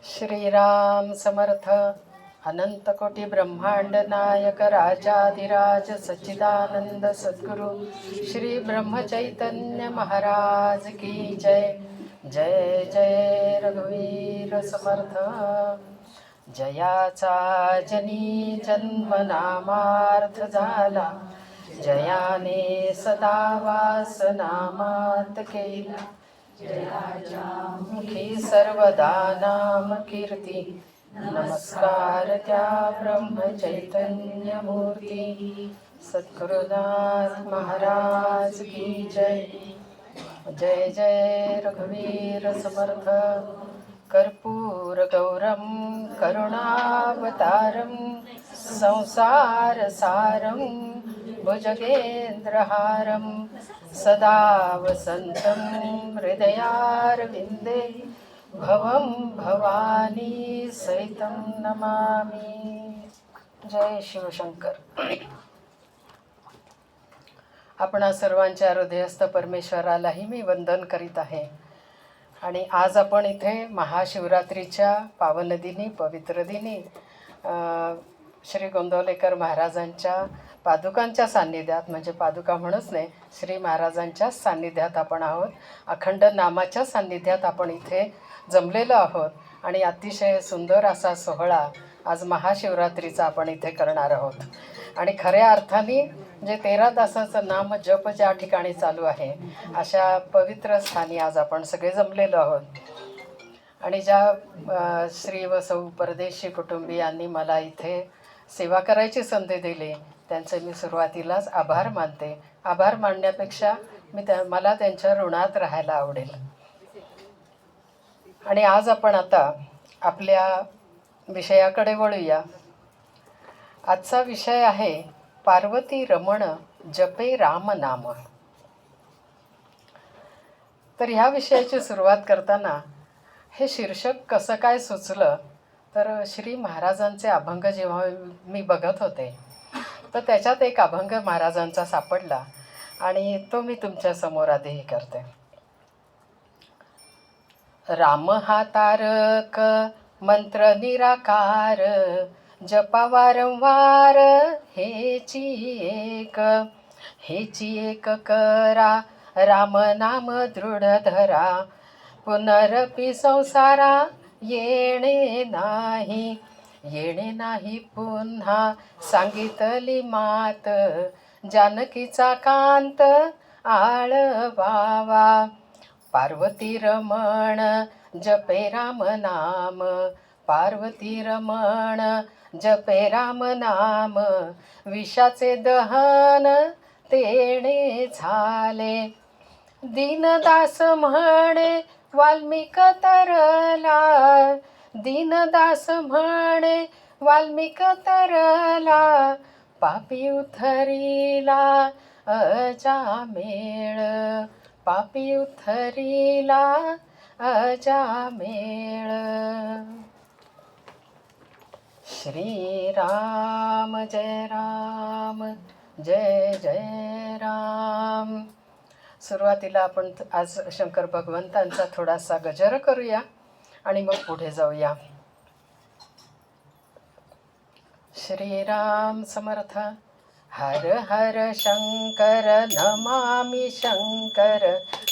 श्रीराम समर्थ. अनंत कोटी ब्रह्मांड नायक राजाधिराज सच्चिदानंद सद्गुरु श्री ब्रह्मचैतन्य महाराज की जय. जय जय रघुवीर समर्थ. जयाचा जनी जन्म नामार्थ झाला, जयाने सदा वास नामात केला. जयाच्या मुखी सर्वदा नाम कीर्ती, नमस्कार त्या ब्रह्मचैतन्य मूर्ती. सद्गुरुनाथ महाराज की जय. जय जय रघुवीर समर्थ. कर्पूर गौरम करुणावतारम संसार सारम भुजगेंद्रहारम सदा वसंतं हृदयारविंदे भवं भवानी सहितं नमामि. जय शिवशंकर. आपणा सर्वांच्या हृदयस्थ परमेश्वरालाही मी वंदन करीत आहे. आणि आज आपण इथे महाशिवरात्रीच्या पावन दिनी, पवित्र दिनी श्री गोंदवलेकर महाराजांच्या पादुकांच्या सान्निध्यात, म्हणजे पादुका म्हणूच नाही, श्री महाराजांच्या सान्निध्यात आपण आहोत. अखंड नामाच्या सान्निध्यात आपण इथे जमलेलो आहोत. आणि अतिशय सुंदर असा सोहळा आज महाशिवरात्रीचा आपण इथे करणार आहोत. आणि खऱ्या अर्थाने जे 13 तासाचं नाम जप ज्या ठिकाणी चालू आहे, अशा पवित्र स्थानी आज आपण सगळे जमलेलो आहोत. आणि ज्या श्री व सौ परदेशी कुटुंबियांनी मला इथे सेवा करायची संधी दिली, त्यांचे मी सुरुवातीलाच आभार मानते. आभार मानण्यापेक्षा मला त्यांच्या ऋणात राहायला आवडेल. आणि आज आपण आता आपल्या विषयाकडे वळूया. आजचा विषय आहे पार्वती रमण जपे राम नाम. तर ह्या विषयाची सुरुवात करताना हे शीर्षक कसं काय सुचलं, तर श्री महाराजांचे अभंग जेव्हा मी बघत होते, तर त्याच्यात एक अभंग महाराजांचा सापडला आणि तो मी तुमच्या समोर आधी करते. राम हा तारक मंत्र निराकार, जपा वारंवार हेची एक करा, राम नाम दृढ धरा. पुनरपि संसारा येणे नाही पुन्हा, सांगितली मात जानकीचा कांत आळवावा. पार्वती रमण जपे राम नाम, पार्वती रमण जपे राम नाम. विषाचे दहन तेणे झाले, दीनदास म्हणे वाल्मिक तरला. दीनदास म्हणे वाल्मिक तरला, पापी उथरीला अजामेळ. पापी उथरीला अजामेळ. श्री राम जय राम, जय जय राम. सुरुवातीला आपण आज शंकर भगवंतांचा थोडासा गजर करूया आणि मग पुढे जाऊया. श्रीराम समर्थ. हर हर शंकर नमामि शंकर,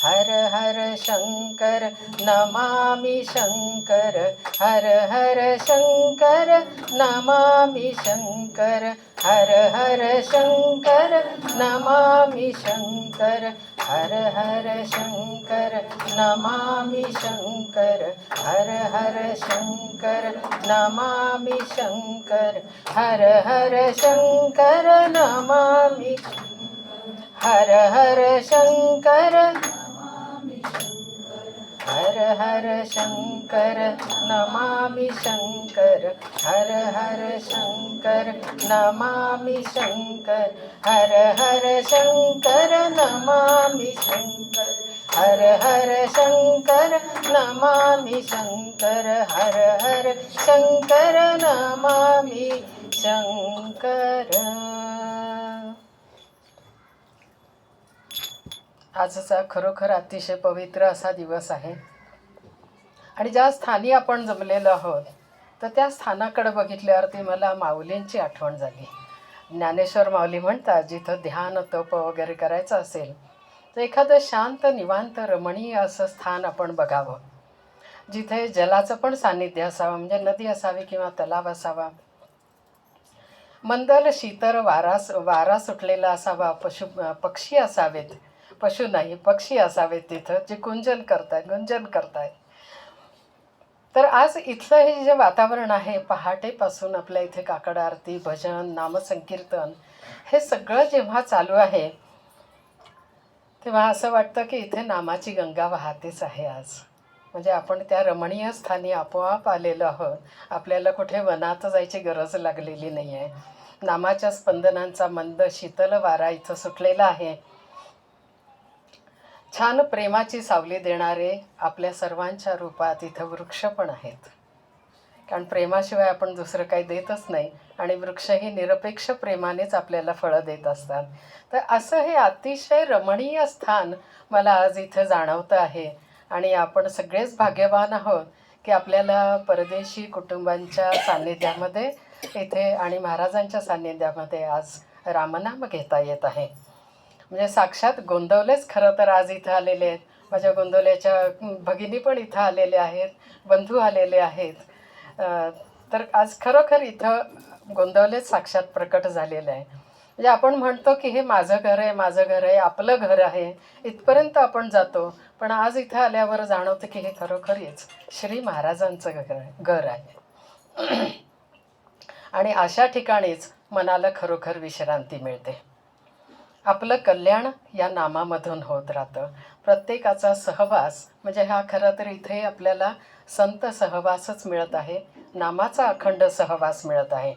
हर हर शंकर नमामि शंकर, हर हर शंकर नमामि शंकर, हर हर शंकर नमामि शंकर, हर हर शंकर नमामि शंकर, हर हर शंकर नमामि शंकर, हर हर शंकर नमामि, हर हर शंकर, हर हर शंकर नमामि शंकर, हर हर शंकर नमामि शंकर, हर हर शंकर नमामि शंकर, हर हर शंकर नमामि शंकर, हर हर शंकर नमामि शंकर. आजचा खरोखर अतिशय पवित्र असा दिवस आहे. आणि ज्या स्थानी आपण जमलेलो आहोत तर त्या स्थानाकडे बघितल्यावरती मला माऊलींची आठवण झाली. ज्ञानेश्वर माऊली म्हणतात, जिथं ध्यान तप वगैरे करायचं असेल तर एखादं शांत निवांत रमणीय असं स्थान आपण बघावं, जिथे जलाचं पण सान्निध्य असावं, म्हणजे नदी असावी किंवा तलाव असावा, मंदल शीतल वारा सुटलेला असावा, पक्षी असावेत, पशु नाही पक्षी असावेत तिथं, जे गुंजन करतायत. तर आज इथलं हे जे वातावरण आहे, पहाटेपासून आपल्या इथे काकड आरती, भजन, नामसंकीर्तन हे सगळं जेव्हा चालू आहे तेव्हा असं वाटतं की इथे नामाची गंगा वाहतेच आहे आज. म्हणजे आपण त्या रमणीय स्थानी आपोआप आलेलो आहोत. आपल्याला कुठे वनात जायची गरज लागलेली नाही आहे. नामाच्या स्पंदनांचा मंद शीतल वारा इथं सुटलेला आहे. छान प्रेमाची सावली देणारे आपल्या सर्वांच्या रूपात इथं वृक्ष पण आहेत, कारण प्रेमाशिवाय आपण दुसरं काही देतच नाही आणि वृक्षही निरपेक्ष प्रेमानेच आपल्याला फळं देत असतात. तर असं हे अतिशय रमणीय स्थान मला आज इथं जाणवतं आहे. आणि आपण सगळेच भाग्यवान आहोत की आपल्याला परदेशी कुटुंबांच्या सान्निध्यामध्ये इथे आणि महाराजांच्या सान्निध्यामध्ये आज रामनाम घेता येत आहे. म्हणजे साक्षात गोंदवलेच खरं तर आज इथं आलेले आहेत. माझ्या गोंदवल्याच्या भगिनी पण इथं आलेल्या आहेत, बंधू आलेले आहेत. तर आज खरोखर इथं गोंदवलेच साक्षात प्रकट झालेलं आहे. म्हणजे आपण म्हणतो की हे माझं घर आहे, आपलं घर आहे, इथपर्यंत आपण जातो. पण आज इथं आल्यावर जाणवतं की हे खरोखरीच श्री महाराजांचं घर आहे. आणि अशा ठिकाणीच मनाला खरोखर विश्रांती मिळते. आपलं कल्याण या नामामधून होत राहतं. प्रत्येकाचा सहवास म्हणजे हा खरं तर इथे आपल्याला संत सहवासच मिळत आहे, नामाचा अखंड सहवास मिळत आहे.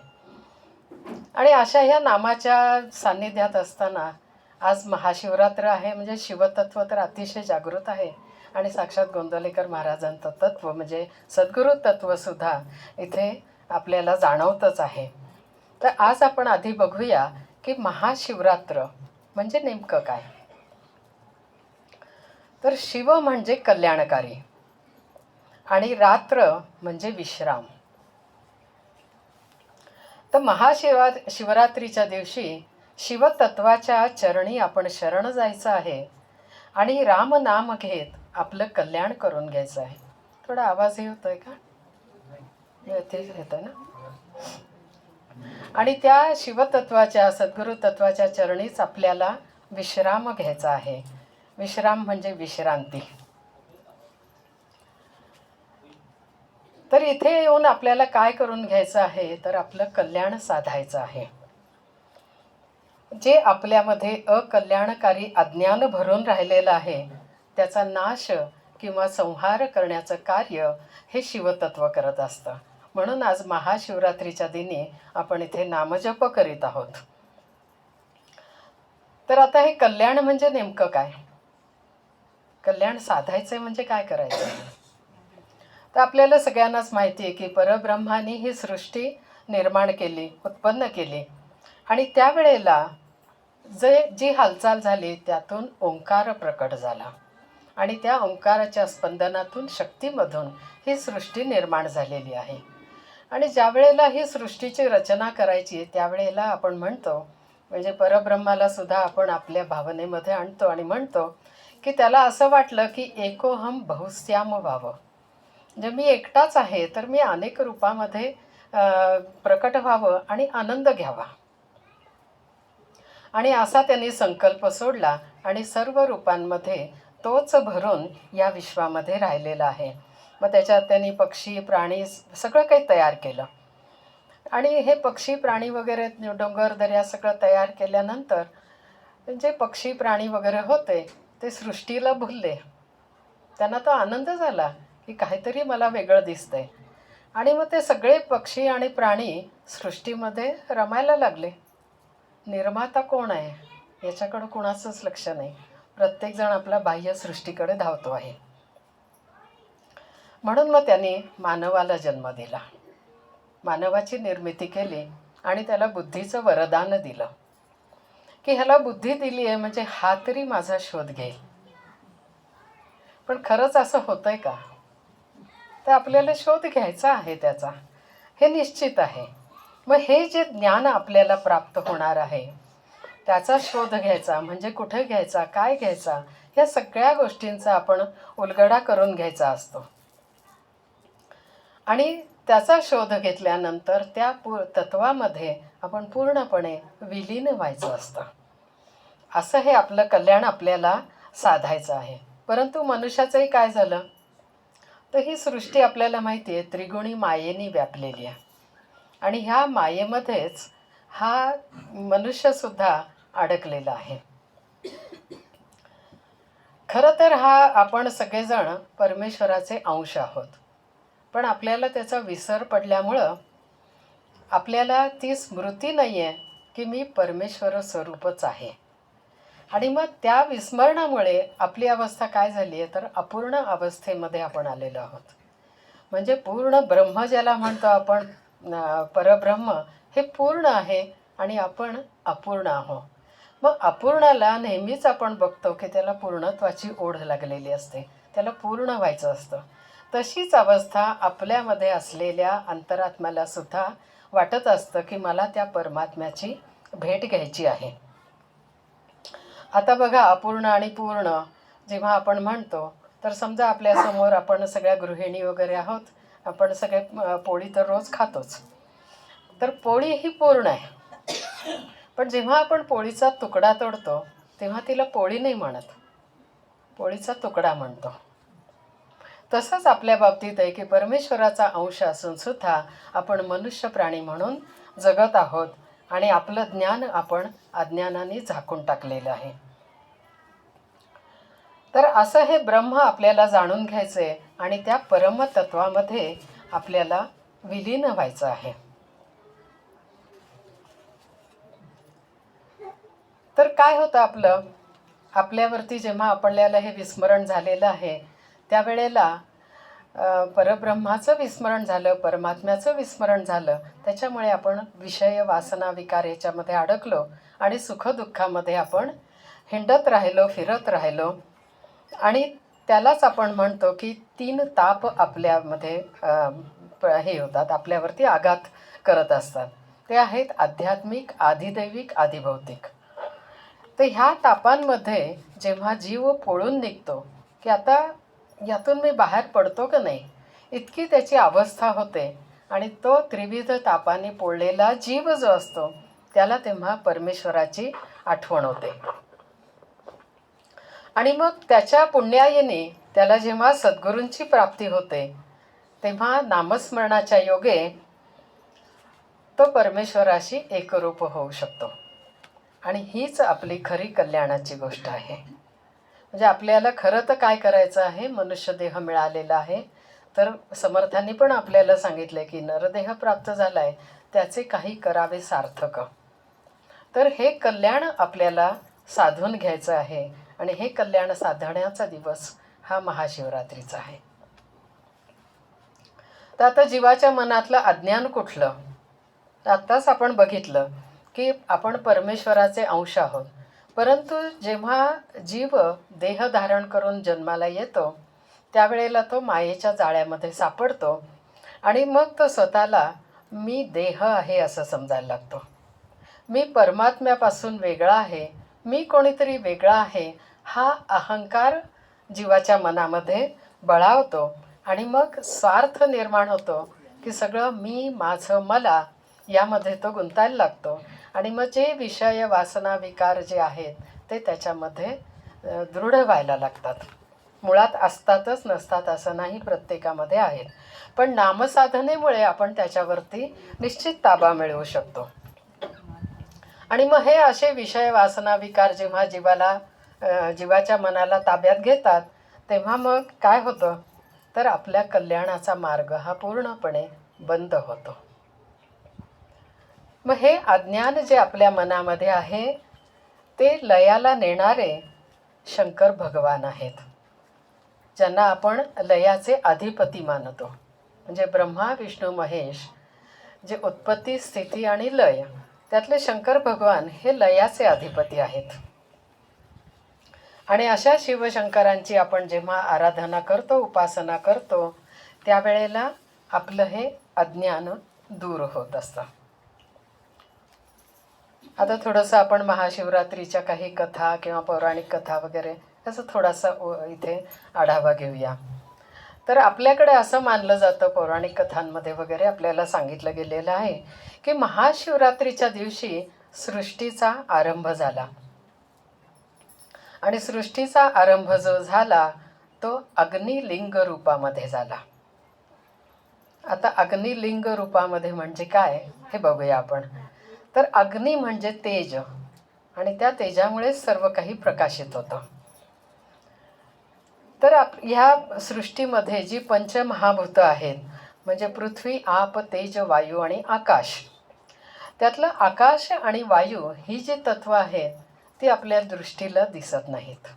आणि अशा ह्या नामाच्या सान्निध्यात असताना आज महाशिवरात्र आहे. म्हणजे शिवतत्व तर अतिशय जागृत आहे आणि साक्षात गोंदवलेकर महाराजांचं तत्व म्हणजे सद्गुरू तत्वसुद्धा इथे आपल्याला जाणवतंच आहे. तर आज आपण आधी बघूया की महाशिवरात्र म्हणजे नेमकं काय. तर शिव म्हणजे कल्याणकारी आणि रात्र म्हणजे विश्राम. तर शिवरात्रीच्या दिवशी शिवतत्वाच्या चरणी आपण शरण जायचं आहे आणि राम नाम घेत आपलं कल्याण करून घ्यायचं आहे. थोडा आवाज होतोय का? तेच येतं ना. आणि त्या शिवतत्वाच्या सद्गुरू तत्वाच्या चरणीच आपल्याला विश्राम घ्यायचा आहे. विश्राम म्हणजे विश्रांती. तर इथे येऊन आपल्याला काय करून घ्यायचं आहे, तर आपलं कल्याण साधायचं आहे. जे आपल्यामध्ये अकल्याणकारी अज्ञान भरून राहिलेलं आहे त्याचा नाश किंवा संहार करण्याचं कार्य हे शिवतत्व करत असतं. म्हणून आज महाशिवरात्रीच्या दिनी आपण इथे नामजप करीत आहोत. तर आता हे कल्याण म्हणजे नेमकं काय, कल्याण साधायचं म्हणजे काय करायचं. तर आपल्याला सगळ्यांनाच माहिती आहे की परब्रह्माने ही सृष्टी निर्माण केली, उत्पन्न केली आणि त्यावेळेला जी हालचाल झाली त्यातून ओंकार प्रकट झाला आणि त्या ओंकाराच्या स्पंदनातून शक्तीमधून ही सृष्टी निर्माण झालेली आहे. आणि ज्या वेळेला ही सृष्टीची रचना करायची त्यावेळेला आपण म्हणतो, म्हणजे परब्रह्माला सुद्धा आपण आपल्या भावनेमध्ये आणतो आणि म्हणतो की त्याला असं वाटलं की एकोहम बहुश्याम व्हावं. म्हणजे मी एकटाच आहे तर मी अनेक रूपामध्ये प्रकट व्हावं आणि आनंद घ्यावा. आणि असा त्यांनी संकल्प सोडला आणि सर्व रूपांमध्ये तोच भरून या विश्वामध्ये राहिलेला आहे. मग त्याच्यात त्यांनी पक्षी प्राणी सगळं काही तयार केलं. आणि हे पक्षी प्राणी वगैरे डोंगर दर्या सगळं तयार केल्यानंतर जे पक्षी प्राणी वगैरे होते ते सृष्टीला भुलले. त्यांना तो आनंद झाला की काहीतरी मला वेगळं दिसतंय. आणि मग ते सगळे पक्षी आणि प्राणी सृष्टीमध्ये रमायला लागले. निर्माता कोण आहे याच्याकडं कोणाचंच लक्ष नाही. प्रत्येकजण आपल्या बाह्य सृष्टीकडे धावतो आहे. म्हणून मग त्यांनी मानवाला जन्म दिला, मानवाची निर्मिती केली आणि त्याला बुद्धीचं वरदान दिलं की ह्याला बुद्धी दिली आहे म्हणजे हा तरी माझा शोध घेईल. पण खरंच असं होतंय का? तर आपल्याला शोध घ्यायचा आहे त्याचा, हे निश्चित आहे. मग हे जे ज्ञान आपल्याला प्राप्त होणार आहे त्याचा शोध घ्यायचा, म्हणजे कुठे घ्यायचा, काय घ्यायचा, या सगळ्या गोष्टींचा आपण उलगडा करून घ्यायचा असतो. आणि त्याचा शोध घेतल्यानंतर त्या तत्वामध्ये आपण पूर्णपणे विलीन व्हायचं असतं. असं हे आपलं कल्याण आपल्याला साधायचं आहे. परंतु मनुष्याचंही काय झालं, तर ही सृष्टी आपल्याला माहिती आहे त्रिगुणी मायेने व्यापलेली आहे. आणि ह्या मायेमध्येच हा मनुष्यसुद्धा अडकलेला आहे. खरं तर हा आपण सगळेजण परमेश्वराचे अंश आहोत, पण आपल्याला त्याचा विसर पडल्यामुळं आपल्याला ती स्मृती नाही आहे की मी परमेश्वर स्वरूपच आहे. आणि मग त्या विस्मरणामुळे आपली अवस्था काय झाली आहे, तर अपूर्ण अवस्थेमध्ये आपण आलेलो आहोत. म्हणजे पूर्ण ब्रह्म ज्याला म्हणतो आपण, परब्रह्म हे पूर्ण आहे आणि आपण अपूर्ण आहोत. मग अपूर्णाला नेहमीच आपण बघतो की त्याला पूर्णत्वाची ओढ लागलेली असते, त्याला पूर्ण व्हायचं असतं. तशीच अवस्था आपल्यामध्ये असलेल्या अंतरात्म्याला सुद्धा वाटत असतं की मला त्या परमात्म्याची भेट घ्यायची आहे. आता बघा, अपूर्ण आणि पूर्ण जेव्हा आपण म्हणतो, तर समजा आपल्यासमोर आपण सगळ्या गृहिणी वगैरे आहोत, आपण सगळे पोळी तर रोज खातोच, तर पोळी ही पूर्ण आहे. पण जेव्हा आपण पोळीचा तुकडा तोडतो तेव्हा तिला पोळी नाही म्हणत, पोळीचा तुकडा म्हणतो. तसंच आपल्या बाबतीत आहे की परमेश्वराचा अंश असून सुद्धा आपण मनुष्य प्राणी म्हणून जगत आहोत आणि आपलं ज्ञान आपण अज्ञानाने झाकून टाकलेलं आहे. तर असं हे ब्रह्म आपल्याला जाणून घ्यायचं आहे आणि त्या परमतत्वामध्ये आपल्याला विलीन व्हायचं आहे. तर काय होतं आपल्यावरती जेव्हा आपल्याला हे विस्मरण झालेलं आहे त्यावेळेला परब्रह्माचं विस्मरण झालं, परमात्म्याचं विस्मरण झालं. त्याच्यामुळे आपण विषय वासना विकार याच्यामध्ये अडकलो आणि सुखदुःखामध्ये आपण हिंडत राहिलो, फिरत राहिलो. आणि त्यालाच आपण म्हणतो की 3 ताप आपल्यामध्ये हे होतात, आपल्यावरती आघात करत असतात. ते आहेत आध्यात्मिक, आधिदैविक, आधिभौतिक. तर ह्या तापांमध्ये जेव्हा जीव पळून निघतो की आता यातून मी बाहेर पडतो का नाही, इतकी त्याची अवस्था होते. आणि तो त्रिविध तापाने पोळलेला जीव जो असतो त्याला तेव्हा परमेश्वराची आठवण होते. आणि मग त्याच्या पुण्याईने त्याला जेव्हा सद्गुरूंची प्राप्ती होते तेव्हा नामस्मरणाच्या योगे तो परमेश्वराशी एकरूप होऊ शकतो. आणि हीच आपली खरी कल्याणाची गोष्ट आहे. म्हणजे आपल्याला खरं तर काय करायचं आहे, मनुष्यदेह मिळालेला आहे, तर समर्थांनी पण आपल्याला सांगितले की नरदेह प्राप्त झाला आहे, त्याचे काही करावे सार्थक. तर हे कल्याण आपल्याला साधून घ्यायचं आहे आणि हे कल्याण साधण्याचा दिवस हा महाशिवरात्रीचा आहे. तर आता जीवाच्या मनातलं अज्ञान कुठलं, आत्ताच आपण बघितलं की आपण परमेश्वराचे अंश आहोत. परंतु जेव्हा जीव देह धारण करून जन्माला येतो त्यावेळेला तो मायेच्या जाळ्यामध्ये सापडतो आणि मग तो स्वतःला मी देह आहे असं समजायला लागतो. मी परमात्म्यापासून वेगळा आहे, मी कोणीतरी वेगळा आहे, हा अहंकार जीवाच्या मनामध्ये बळावतो आणि मग स्वार्थ निर्माण होतो की सगळं मी, माझं, मला यामध्ये तो गुंतायला लागतो. आणि मग जे विषय वासना विकार जे आहेत ते त्याच्यामध्ये दृढ व्हायला लागतात. मुळात असतातच, नसतात असं नाही, प्रत्येकामध्ये आहेत. पण नामसाधनेमुळे आपण त्याच्यावरती निश्चित ताबा मिळवू शकतो. आणि मग हे असे विषय वासना विकार जेव्हा जीवाच्या मनाला ताब्यात घेतात तेव्हा मग काय होतं, तर आपल्या कल्याणाचा मार्ग हा पूर्णपणे बंद होतो. मग हे अज्ञान जे आपल्या मनामध्ये आहे ते लयाला नेणारे शंकर भगवान आहेत, ज्यांना आपण लयाचे अधिपती मानतो. म्हणजे ब्रह्मा विष्णू महेश जे उत्पत्ती स्थिती आणि लय, त्यातले शंकर भगवान हे लयाचे अधिपती आहेत. आणि अशा शिवशंकरांची आपण जेव्हा आराधना करतो, उपासना करतो, त्यावेळेला आपलं हे अज्ञान दूर होत असतं. आता थोडंसं आपण महाशिवरात्रीच्या काही कथा किंवा पौराणिक कथा वगैरे त्याचा थोडासा इथे आढावा घेऊया. तर आपल्याकडे असं मानलं जातं, पौराणिक कथांमध्ये वगैरे आपल्याला सांगितलं गेलेलं आहे की महाशिवरात्रीच्या दिवशी सृष्टीचा आरंभ झाला. आणि सृष्टीचा आरंभ जो झाला तो अग्निलिंग रूपामध्ये झाला. आता अग्निलिंग रूपामध्ये म्हणजे काय हे बघूया आपण. तर अग्नी म्हणजे तेज, आणि त्या तेजामुळेच सर्व काही प्रकाशित होतं. तर ह्या सृष्टीमध्ये जी पंचमहाभूतं आहेत, म्हणजे पृथ्वी, आप, तेज, वायू आणि आकाश, त्यातलं आकाश आणि वायू ही जी तत्व आहेत ती आपल्या दृष्टीला दिसत नाहीत,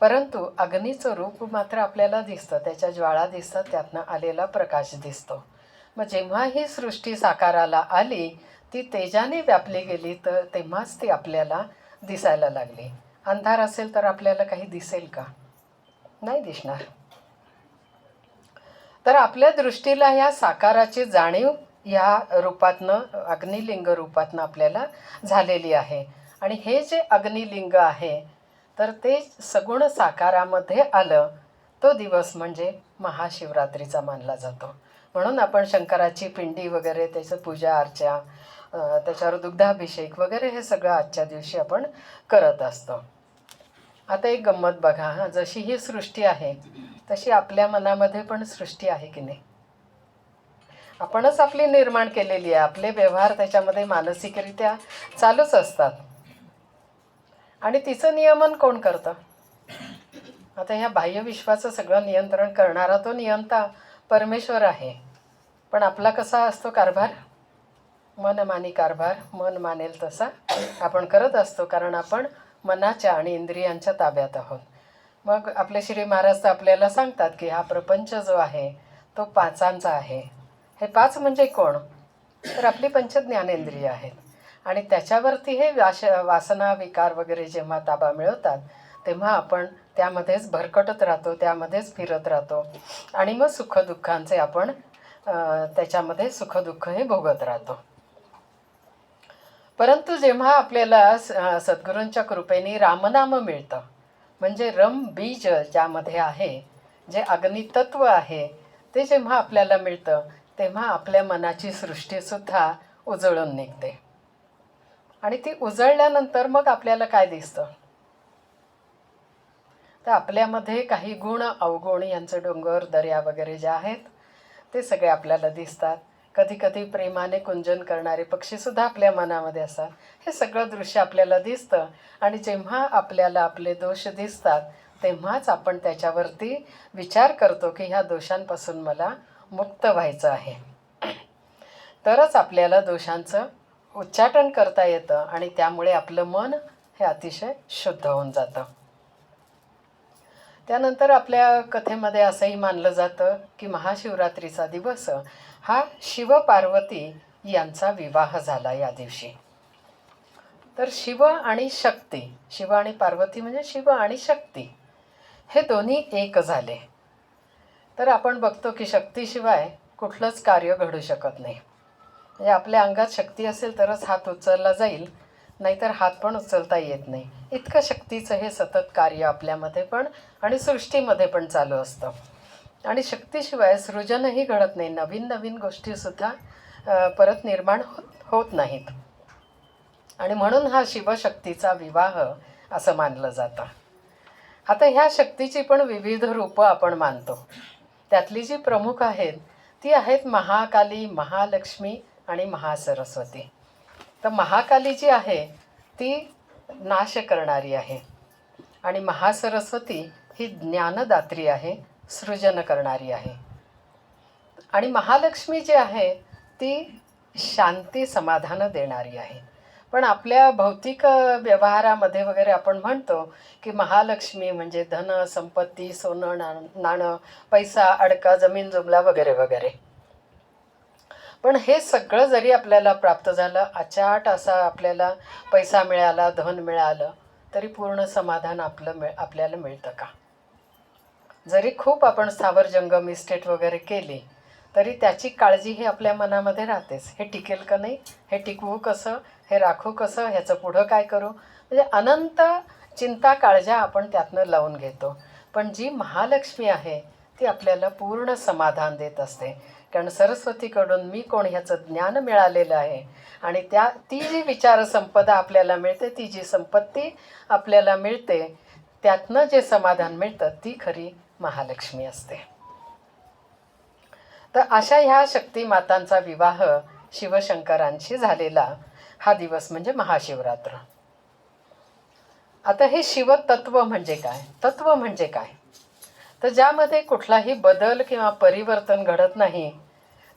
परंतु अग्नीचं रूप मात्र आपल्याला दिसतं. त्याच्या ज्वाळा दिसतात, त्यातनं आलेला प्रकाश दिसतो. मग जेव्हा ही सृष्टी साकाराला आली, ती तेजाने व्यापली गेली, तर तेव्हाच ती आपल्याला दिसायला लागली. अंधार असेल तर आपल्याला काही दिसेल का? नाही दिसणार. तर आपल्या दृष्टीला ह्या साकाराची जाणीव ह्या रूपातनं, अग्निलिंग रूपातनं आपल्याला झालेली आहे. आणि हे जे अग्निलिंग आहे तर ते सगुण साकारामध्ये आलं, तो दिवस म्हणजे महाशिवरात्रीचा मानला जातो. म्हणून आपण शंकराची पिंडी वगैरे, त्याचं पूजा अर्चा, त्याच्यावर दुग्धाभिषेक वगैरे हे सगळं आजच्या दिवशी आपण करत असतो. आता एक गंमत बघा, हां, जशी ही सृष्टी आहे तशी आपल्या मनामध्ये पण सृष्टी आहे की नाही? आपणच आपली निर्माण केलेली आहे. आपले व्यवहार त्याच्यामध्ये मानसिकरित्या चालूच असतात. आणि तिचं नियमन कोण करतं? आता ह्या बाह्यविश्वाचं सगळं नियंत्रण करणारा तो नियंता परमेश्वर आहे. पण आपला कसा असतो कारभार? मनमानी कारभार, मन मानेल तसा आपण करत असतो, कारण आपण मनाच्या आणि इंद्रियांच्या ताब्यात आहोत. मग आपले श्री महाराज तर आपल्याला सांगतात की हा प्रपंच जो आहे तो पाचांचा आहे. हे पाच म्हणजे कोण? तर आपली पंचज्ञानेंद्रिय आहेत. आणि त्याच्यावरती हे वासना, विकार वगैरे जेव्हा ताबा मिळवतात तेव्हा आपण त्यामध्येच भरकटत राहतो, त्यामध्येच फिरत राहतो, आणि मग सुखदुःखांचे आपण त्याच्यामध्ये सुखदुःख हे भोगत राहतो. परंतु जेव्हा आपल्याला सद्गुरूंच्या कृपेने रामनाम मिळतं, म्हणजे रम बीज ज्यामध्ये आहे, जे अग्नितत्व आहे, ते जेव्हा आपल्याला मिळतं तेव्हा आपल्या मनाची सृष्टीसुद्धा उजळून निघते. आणि ती उजळल्यानंतर मग आपल्याला काय दिसतं? तर आपल्यामध्ये काही गुण अवगुण यांचं डोंगर, दर्या वगैरे जे आहेत ते सगळे आपल्याला दिसतात. कधी कधी प्रेमाने कुंजन करणारे पक्षीसुद्धा आपल्या मनामध्ये असतात. हे सगळं दृश्य आपल्याला दिसतं. आणि जेव्हा आपल्याला आपले दोष दिसतात तेव्हाच आपण त्याच्यावरती विचार करतो की ह्या दोषांपासून मला मुक्त व्हायचं आहे. तरच आपल्याला दोषांचं उच्चाटन करता येतं आणि त्यामुळे आपलं मन हे अतिशय शुद्ध होऊन जातं. त्यानंतर आपल्या कथेमध्ये असंही मानलं जातं की महाशिवरात्रीचा दिवस हा शिव-पार्वती यांचा विवाह झाला या दिवशी. तर शिव आणि शक्ती, शिव आणि पार्वती म्हणजे शिव आणि शक्ती, हे दोन्ही एक झाले. तर आपण बघतो की शक्तीशिवाय कुठलंच कार्य घडू शकत नाही. म्हणजे आपल्या अंगात शक्ती असेल तरच हात उचलला जाईल, नाहीतर हात पण उचलता येत नाही. इतकं शक्तीचं हे सतत कार्य आपल्यामध्ये पण आणि सृष्टीमध्ये पण चालू असतं. आणि शक्तीशिवाय सृजनही घडत नाही. नवीन नवीन गोष्टीसुद्धा परत निर्माण होत नाहीत. आणि म्हणून हा शिवशक्तीचा विवाह असं मानलं जातं. आता ह्या शक्तीची पण विविध रूपं आपण मानतो. त्यातली जी प्रमुख आहेत ती आहेत महाकाली, महालक्ष्मी आणि महासरस्वती. तर महाकाली जी आहे ती नाश करणारी आहे, आणि महासरस्वती ही ज्ञानदात्री आहे, सृजन करणारी आहे. आणि महालक्ष्मी जी आहे ती शांती, समाधान देणारी आहे. पण आपल्या भौतिक व्यवहारामध्ये वगैरे आपण म्हणतो की महालक्ष्मी म्हणजे धन, संपत्ती, सोनं, नाणं, पैसा, अडका, जमीन जुमला वगैरे वगैरे. पण हे सगळं जरी आपल्याला प्राप्त झालं, अचाट असा आपल्याला पैसा मिळाला, धन मिळालं, तरी पूर्ण समाधान आपल्याला मिळतं का? जरी खूप आपण स्थावर जंगम इस्टेट वगैरे केली तरी त्याची काळजी ही आपल्या मनामध्ये राहतेच. हे टिकेल का नाही, हे टिकवू कसं, हे राखू कसं, ह्याचं पुढं काय करू, म्हणजे अनंत चिंता काळज्या आपण त्यातनं लावून घेतो. पण जी महालक्ष्मी आहे ती आपल्याला पूर्ण समाधान देत असते. कारण सरस्वतीकडून मी कोण ह्याचं ज्ञान मिळालेलं आहे आणि ती जी विचारसंपदा आपल्याला मिळते, ती जी संपत्ती आपल्याला मिळते, त्यातनं जे समाधान मिळतं ती खरी महालक्ष्मी असते. तर अशा ह्या शक्तिमातांचा विवाह शिवशंकरांशी झालेला हा दिवस म्हणजे महाशिवरात्र. आता हे शिवतत्व म्हणजे काय, तत्व म्हणजे काय, तर ज्यामध्ये कुठलाही बदल किंवा परिवर्तन घडत नाही,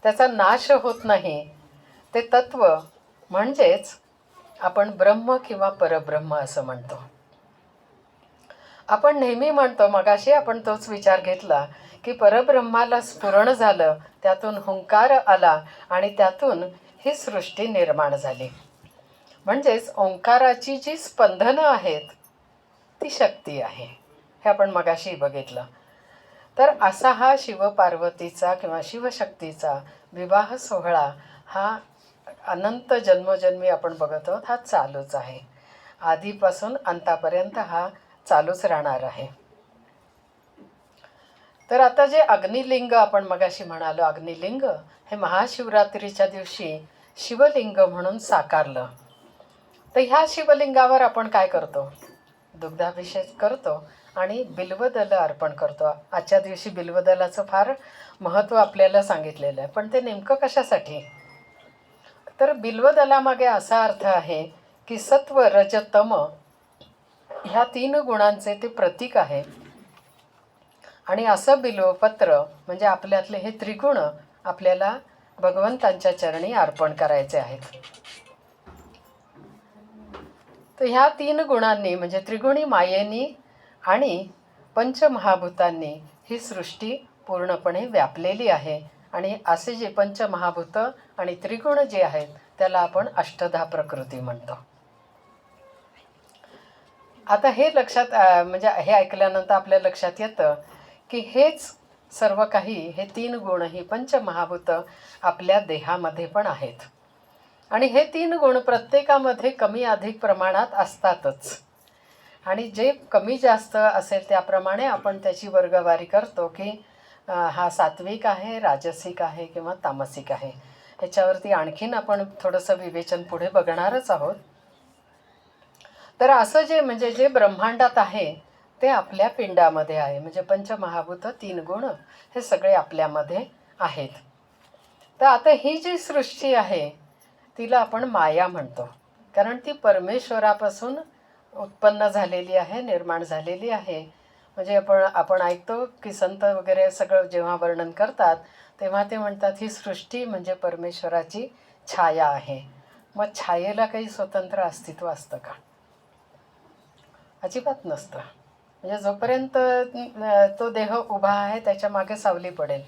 त्याचा नाश होत नाही, ते तत्व म्हणजेच आपण ब्रह्म किंवा परब्रह्म असं म्हणतो. आपण नेहमी म्हणतो, मगाशी आपण तोच विचार घेतला की परब्रह्माला स्फुरण झालं, त्यातून हुंकार आला आणि त्यातून ही सृष्टी निर्माण झाली. म्हणजेच ओंकाराची जी स्पंदनं आहेत ती शक्ती आहे, हे आपण मगाशी बघितलं. तर असा हा शिवपार्वतीचा किंवा शिवशक्तीचा विवाह सोहळा हा अनंत जन्मोजन्मी आपण बघत आहोत, हा चालूच आहे. आधीपासून अंतापर्यंत हा चालूच राहणार आहे. तर आता जे अग्निलिंग आपण मगाशी म्हणालो, अग्निलिंग हे महाशिवरात्रीच्या दिवशी शिवलिंग म्हणून साकारलं. तर ह्या शिवलिंगावर आपण काय करतो, दुग्धाभिषेक करतो आणि बिल्वदल अर्पण करतो. आजच्या दिवशी बिल्वदलाचं फार महत्त्व आपल्याला सांगितलेलं आहे. पण ते नेमकं कशासाठी, तर बिल्वदलामागे असा अर्थ आहे की सत्व रज तम ह्या 3 गुणांचे ते प्रतीक आहे. आणि असं बिल्वपत्र म्हणजे आपल्यातले हे त्रिगुण आपल्याला भगवंतांच्या चरणी अर्पण करायचे आहेत. तर ह्या 3 गुणांनी म्हणजे त्रिगुणी मायेनी आणि पंचमहाभूतांनी ही सृष्टी पूर्णपणे व्यापलेली आहे. आणि असे जे पंचमहाभूत आणि त्रिगुण जे आहेत त्याला आपण अष्टधा प्रकृती म्हणतो. आता हे लक्षात म्हणजे हे ऐकल्यानंतर आपल्या लक्षात येतं की हेच सर्व काही, हे 3 गुण, ही पंचमहाभूत आपल्या देहामध्ये पण आहेत. आणि हे 3 गुण प्रत्येकामध्ये कमी अधिक प्रमाणात असतातच. आणि जे कमी जास्त असेल त्याप्रमाणे आपण त्याची वर्गवारी करतो की हा सात्विक आहे, राजसिक आहे किंवा तामसिक आहे. ह्याच्यावरती आणखीन आपण थोडंसं विवेचन पुढे बघणारच आहोत. तर असं जे ब्रह्मांडात आहे ते आपल्या पिंडामध्ये आहे. म्हणजे पंचमहाभूत 3 गुण हे सगळे आपल्यामध्ये आहेत. तर आता ही जी सृष्टी आहे तिला आपण माया म्हणतो, कारण ती परमेश्वरापासून उत्पन्न झालेली आहे, निर्माण झालेली आहे. म्हणजे आपण ऐकतो की संत वगैरे सगळं जेव्हा वर्णन करतात तेव्हा ते म्हणतात ही सृष्टी म्हणजे परमेश्वराची छाया आहे. मग छायेला काही स्वतंत्र अस्तित्व असतं का? अजिबात नसतं. म्हणजे जोपर्यंत तो देह उभा आहे त्याच्या मागे सावली पडेल,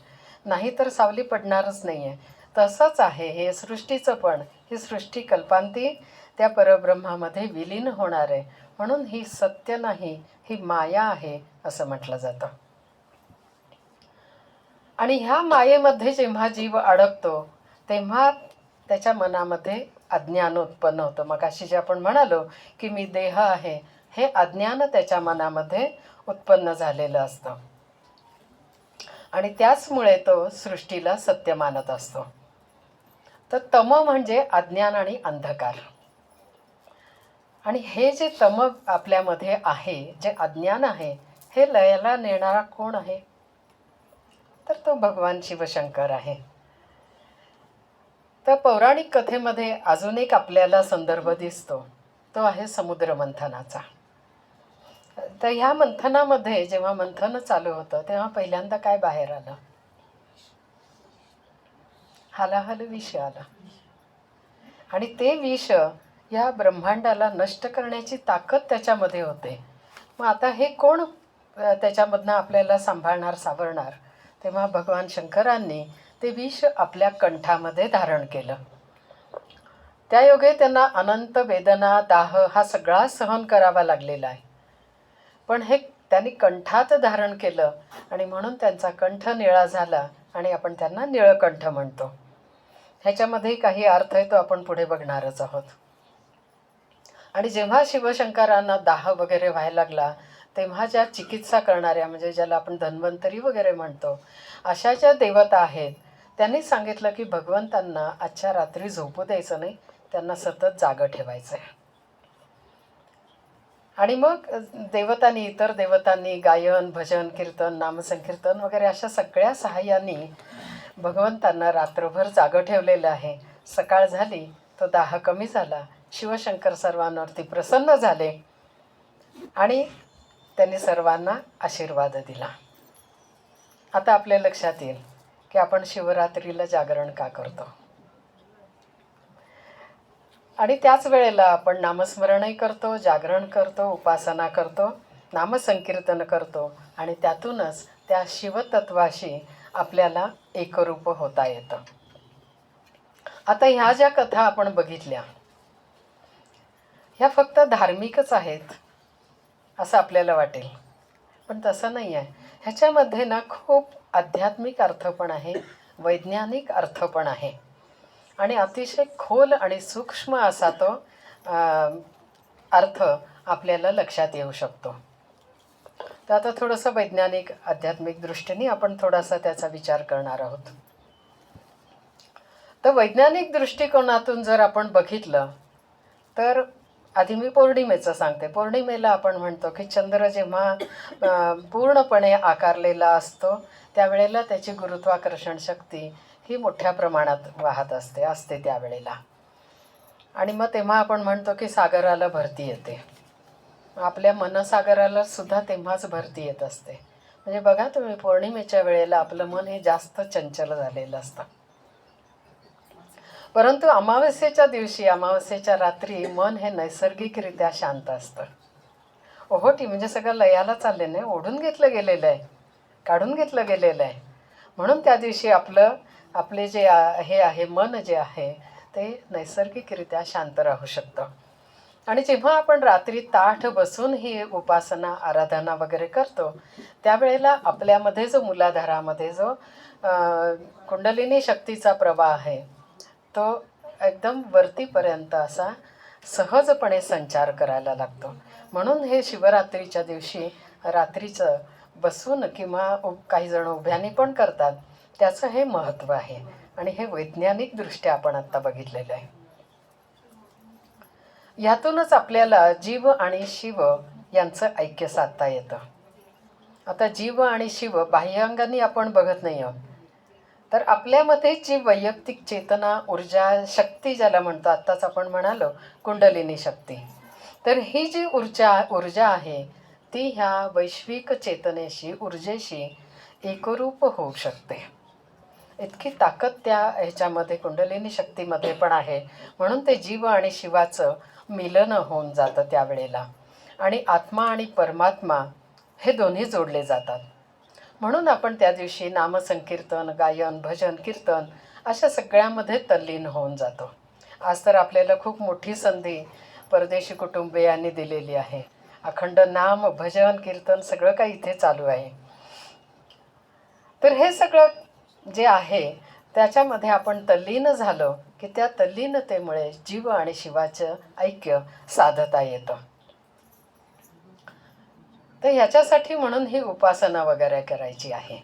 नाही तर सावली पडणारच नाही आहे. तसंच आहे हे सृष्टीचं पण. ही सृष्टी कल्पांती त्या परब्रह्मामध्ये विलीन होणार आहे. म्हणून ही सत्य नाही, ही माया आहे असं म्हटलं जातं. आणि ह्या मायेमध्ये जेव्हा जीव अडकतो तेव्हा त्याच्या मनामध्ये अज्ञान उत्पन्न होतं. मगाशी जे आपण म्हणालो की मी देह आहे, हे अज्ञान त्याच्या मनामध्ये उत्पन्न झालेलं असतं. आणि त्याचमुळे तो सृष्टीला सत्य मानत असतो. तर तम म्हणजे अज्ञान आणि अंधकार. आणि हे जे तम आपल्यामध्ये आहे, जे अज्ञान आहे, हे लयाला नेणारा कोण आहे, तर तो भगवान शिवशंकर आहे. तर पौराणिक कथेमध्ये अजून एक आपल्याला संदर्भ दिसतो, तो आहे समुद्र मंथनाचा. तर ह्या मंथनामध्ये जेव्हा मंथन चालू होतं तेव्हा पहिल्यांदा काय बाहेर आलं, हलाहल विष आलं. आणि ते विष या ब्रह्मांडाला नष्ट करण्याची ताकद त्याच्यामध्ये होते. मग आता हे कोण त्याच्यामधनं आपल्याला सांभाळणार, सावरणार? तेव्हा भगवान शंकरांनी ते विष आपल्या कंठामध्ये धारण केलं. त्यायोगे त्यांना अनंत वेदना, दाह हा सगळा सहन करावा लागलेला आहे. पण हे त्यांनी कंठात धारण केलं आणि म्हणून त्यांचा कंठ निळा झाला आणि आपण त्यांना निळकंठ म्हणतो. ह्याच्यामध्येही काही अर्थ आहे, तो आपण पुढे बघणारच आहोत. आणि जेव्हा शिवशंकरांना दाह वगैरे व्हायला लागला तेव्हा ज्या चिकित्सा करणाऱ्या, म्हणजे ज्याला आपण धन्वंतरी वगैरे म्हणतो, अशा ज्या देवता आहेत, त्यांनी सांगितलं की भगवंतांना आजच्या रात्री झोपू द्यायचं नाही, त्यांना सतत जागं ठेवायचं आहे. आणि मग इतर देवतांनी गायन, भजन, कीर्तन, नामसंकीर्तन वगैरे अशा सगळ्या सहाय्यांनी भगवंतांना रात्रभर जागं ठेवलेलं आहे. सकाळ झाली, तो दाह कमी झाला, शिवशंकर सर्वांवरती प्रसन्न झाले आणि त्यांनी सर्वांना आशीर्वाद दिला. आता आपल्या लक्षात येईल की आपण शिवरात्रीला जागरण का करतो. आणि त्याच वेळेला आपण नामस्मरणही करतो, जागरण करतो, उपासना करतो, नामसंकीर्तन करतो आणि त्यातूनच त्या शिवतत्वाशी आपल्याला एकरूप होता येतं. आता ह्या ज्या कथा आपण बघितल्या ह्या फक्त धार्मिकच आहेत असं आपल्याला वाटेल, पण तसं नाही आहे. ह्याच्यामध्ये ना खूप आध्यात्मिक अर्थ पण आहे, वैज्ञानिक अर्थ पण आहे आणि अतिशय खोल आणि सूक्ष्म असा तो अर्थ आपल्याला लक्षात येऊ शकतो. तर आता थोडंसं वैज्ञानिक आध्यात्मिक दृष्टीने आपण थोडासा त्याचा विचार करणार आहोत. तर वैज्ञानिक दृष्टिकोनातून जर आपण बघितलं तर आधी मी पौर्णिमेचं सांगते. पौर्णिमेला आपण म्हणतो की चंद्र जेव्हा पूर्णपणे आकारलेला असतो त्यावेळेला त्याची गुरुत्वाकर्षण शक्ती ही मोठ्या प्रमाणात वाहत असते त्यावेळेला. आणि मग तेव्हा आपण म्हणतो की सागराला भरती येते. आपल्या मनसागराला सुद्धा तेव्हाच भरती येत असते. म्हणजे बघा तुम्ही, पौर्णिमेच्या वेळेला आपलं मन हे जास्त चंचल झालेलं असतं. परंतु अमावस्येच्या दिवशी, अमावस्येच्या रात्री मन हे नैसर्गिकरित्या शांत असतं. ओहोटी म्हणजे सगळं लयाला चालले नाही, ओढून घेतलं गेलेलं आहे, काढून घेतलं गेलेलं आहे. म्हणून त्या दिवशी आपले जे हे आहे, मन जे आहे ते नैसर्गिकरित्या शांत राहू शकतं. आणि जेव्हा आपण रात्री ताठ बसून ही उपासना, आराधना वगैरे करतो त्यावेळेला आपल्यामध्ये जो मूलाधारामध्ये जो कुंडलिनी शक्तीचा प्रवाह आहे तो एकदम वरतीपर्यंत असा सहजपणे संचार करायला लागतो. म्हणून हे शिवरात्रीच्या दिवशी रात्रीचं बसून किंवा काही जण उभ्याने पण करतात, त्याचं हे महत्त्व आहे आणि हे वैज्ञानिकदृष्ट्या आपण आत्ता बघितलेलं आहे. ह्यातूनच आपल्याला जीव आणि शिव यांचं ऐक्य साधता येतं. आता जीव आणि शिव बाह्यांगाने आपण बघत नाही आहोत, तर आपल्यामध्ये जी वैयक्तिक चेतना, ऊर्जा, शक्ती ज्याला म्हणतो, आत्ताच आपण म्हणालो कुंडलिनी शक्ती, तर ही जी ऊर्जा आहे ती ह्या वैश्विक चेतनेशी, ऊर्जेशी एकरूप होऊ शकते. इतकी ताकद त्या ह्याच्यामध्ये कुंडलिनी शक्तीमध्ये पण आहे. म्हणून ते जीव आणि शिवाचं मिलन होऊन जातं त्यावेळेला आणि आत्मा आणि परमात्मा हे दोन्ही जोडले जातात. म्हणून आपण त्या दिवशी नामसंकीर्तन, गायन, भजन, कीर्तन अशा सगळ्यामध्ये तल्लीन होऊन जातो. आज तर आपल्याला खूप मोठी संधी परदेशी कुटुंबियांनी दिलेली आहे. अखंड नाम, भजन, कीर्तन सगळं काही इथे चालू आहे. तर हे सगळं जे आहे त्याच्यामध्ये आपण तल्लीन झालो की त्या तल्लीनतेमुळे जीव आणि शिवाचं ऐक्य साधता येतं. तर ह्याच्यासाठी म्हणून ही उपासना वगैरे करायची आहे.